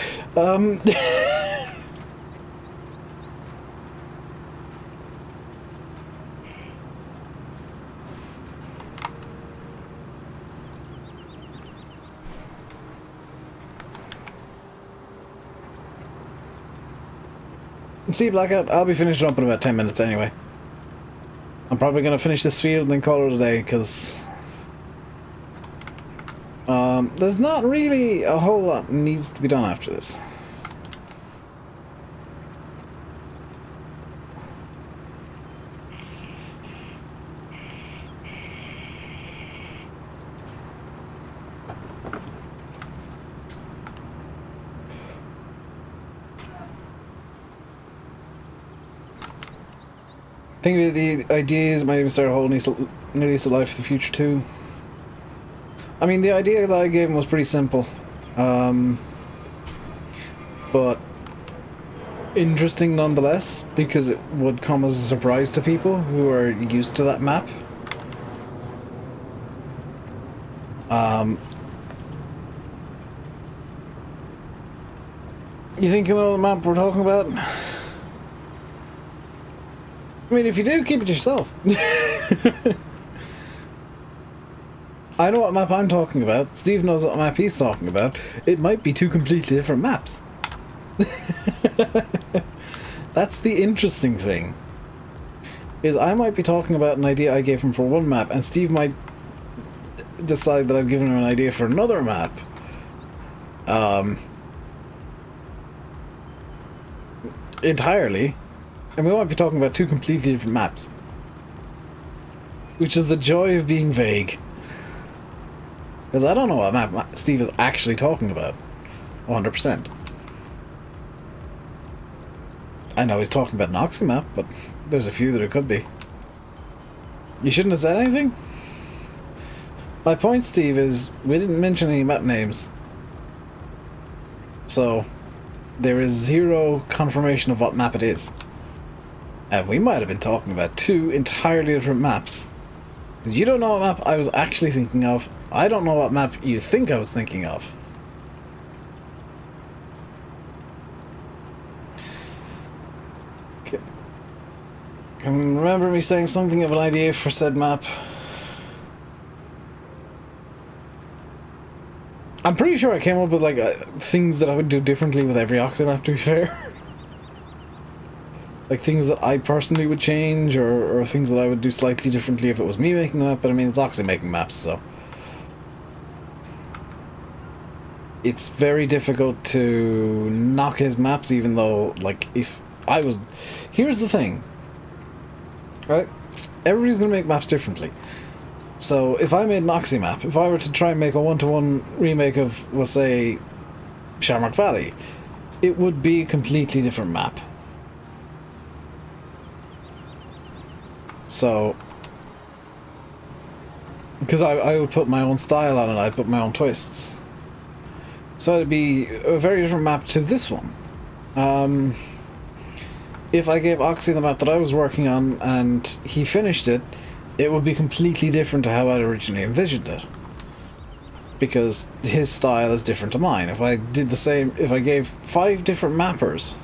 Speaker 1: See, Blackout, I'll be finishing up in about 10 minutes anyway. I'm probably going to finish this field and then call it a day, because there's not really a whole lot needs to be done after this. I think the ideas might even start a whole new lease of life for the future too. I mean, the idea that I gave him was pretty simple, but interesting nonetheless, because it would come as a surprise to people who are used to that map. You think you know the map we're talking about? I mean, if you do, keep it to yourself. I know what map I'm talking about. Steve knows what map he's talking about. It might be two completely different maps. That's the interesting thing. Is I might be talking about an idea I gave him for one map, and Steve might decide that I've given him an idea for another map. Entirely. And we might be talking about two completely different maps. Which is the joy of being vague. Because I don't know what map Steve is actually talking about. 100%. I know he's talking about an Oxy map, but there's a few that it could be. You shouldn't have said anything? My point, Steve, is we didn't mention any map names. So, there is zero confirmation of what map it is. And we might have been talking about two entirely different maps. You don't know what map I was actually thinking of. I don't know what map you think I was thinking of. Can you remember me saying something of an idea for said map? I'm pretty sure I came up with like things that I would do differently with every Oxy map, to be fair. Like things that I personally would change, or things that I would do slightly differently if it was me making the map, but I mean, it's Oxy making maps, so... It's very difficult to knock his maps, even though, like, if I was... Here's the thing. Right? Everybody's gonna make maps differently. So, if I made an Oxy map, if I were to try and make a one-to-one remake of, let's say, Shamrock Valley, it would be a completely different map. So, because I would put my own style on it, I'd put my own twists. So it'd be a very different map to this one. If I gave Oxy the map that I was working on and he finished it, it would be completely different to how I'd originally envisioned it. Because his style is different to mine. If I did the same, if I gave 5 different mappers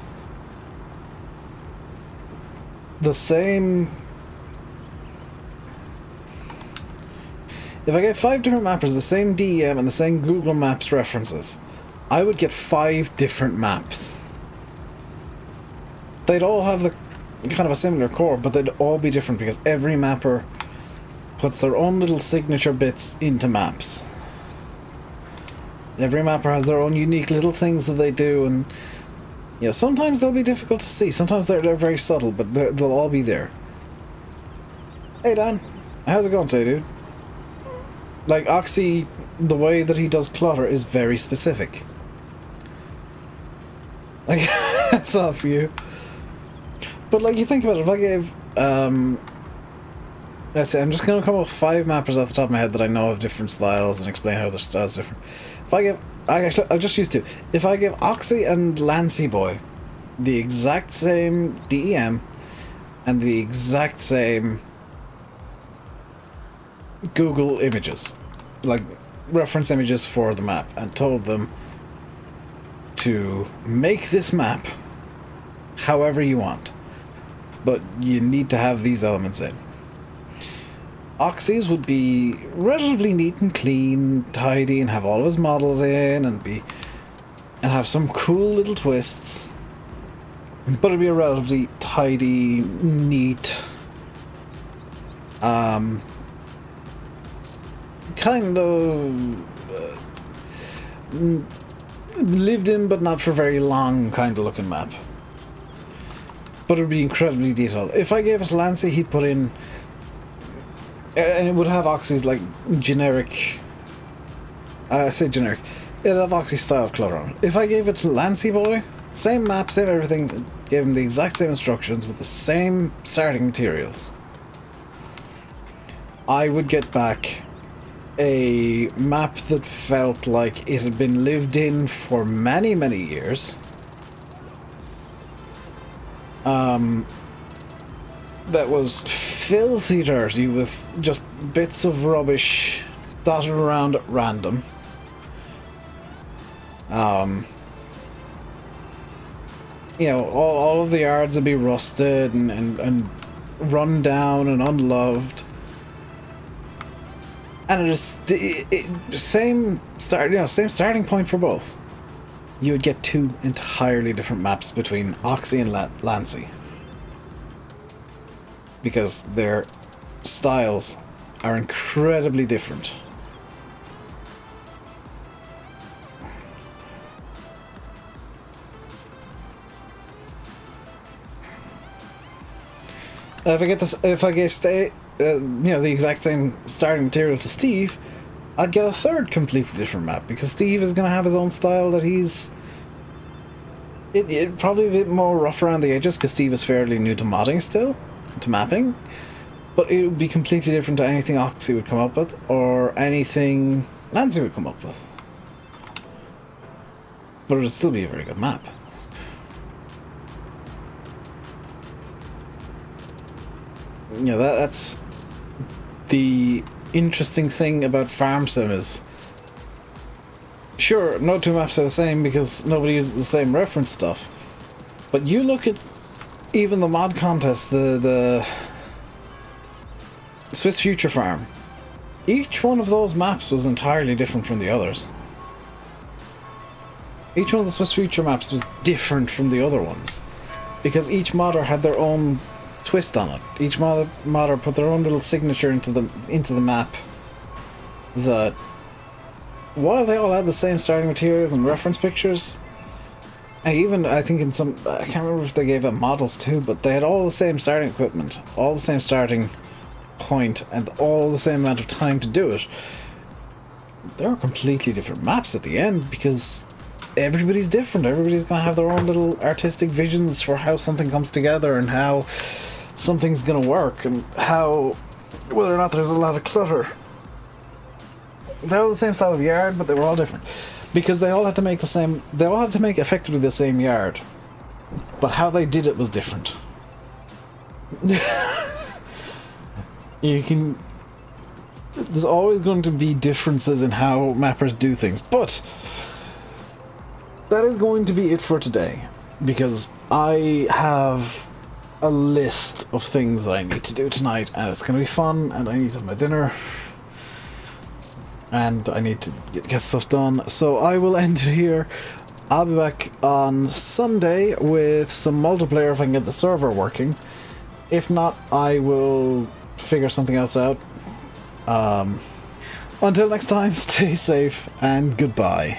Speaker 1: the same... If I gave 5 different mappers the same DEM and the same Google Maps references, I would get 5 different maps. They'd all have the kind of a similar core, but they'd all be different because every mapper puts their own little signature bits into maps. Every mapper has their own unique little things that they do, and yeah, sometimes they'll be difficult to see. Sometimes they're very subtle, but they'll all be there. Hey Dan, how's it going today, dude? Like, Oxy, the way that he does clutter is very specific. Like, that's not for you. But like, you think about it, if I gave, let's say, I'm just going to come up with 5 mappers off the top of my head that I know of different styles and explain how their styles are different. If I give, I'll just use 2. If I give Oxy and Lancy Boy the exact same DEM and the exact same Google images, like reference images for the map, and told them to make this map however you want, but you need to have these elements in. Oxy's would be relatively neat and clean, tidy, and have all of his models in, and have some cool little twists, but it'd be a relatively tidy, neat, kind of lived in but not for very long kind of looking map. But it would be incredibly detailed. If I gave it to Lancy, he'd put in, and it would have Oxy's like generic, I say generic, it'd have Oxy style clutter on it. If I gave it to Lancy Boy, same map, same everything, gave him the exact same instructions with the same starting materials, I would get back a map that felt like it had been lived in for many, many years. That was filthy dirty with just bits of rubbish dotted around at random. You know, all of the yards would be rusted and run down and unloved. And it's same starting point for both. You would get 2 entirely different maps between Oxy and Lancy, because their styles are incredibly different. If I gave the exact same starting material to Steve, I'd get a third completely different map, because Steve is going to have his own style that he's... It probably a bit more rough around the edges, because Steve is fairly new to modding still, to mapping, but it would be completely different to anything Oxy would come up with, or anything Lancy would come up with. But it would still be a very good map. Yeah, that's the interesting thing about Farm Sim is, sure, no 2 maps are the same because nobody uses the same reference stuff, but you look at even the mod contest, the Swiss Future Farm, each one of those maps was entirely different from the others. Each one of the Swiss Future maps was different from the other ones, because each modder had their own twist on it. Each modder put their own little signature into the map, that while they all had the same starting materials and reference pictures, and even I think in some, I can't remember if they gave out models too, but they had all the same starting equipment, all the same starting point, and all the same amount of time to do it. There are completely different maps at the end, because everybody's different. Everybody's gonna have their own little artistic visions for how something comes together and how something's gonna work, and how, whether or not there's a lot of clutter. They all had the same style of yard, but they were all different, because they all had to make effectively the same yard, but how they did it was different. There's always going to be differences in how mappers do things, but that is going to be it for today, because I have a list of things that I need to do tonight, and it's going to be fun, and I need to have my dinner, and I need to get stuff done, so I will end it here. I'll be back on Sunday with some multiplayer if I can get the server working. If not, I will figure something else out. Until next time, stay safe and goodbye.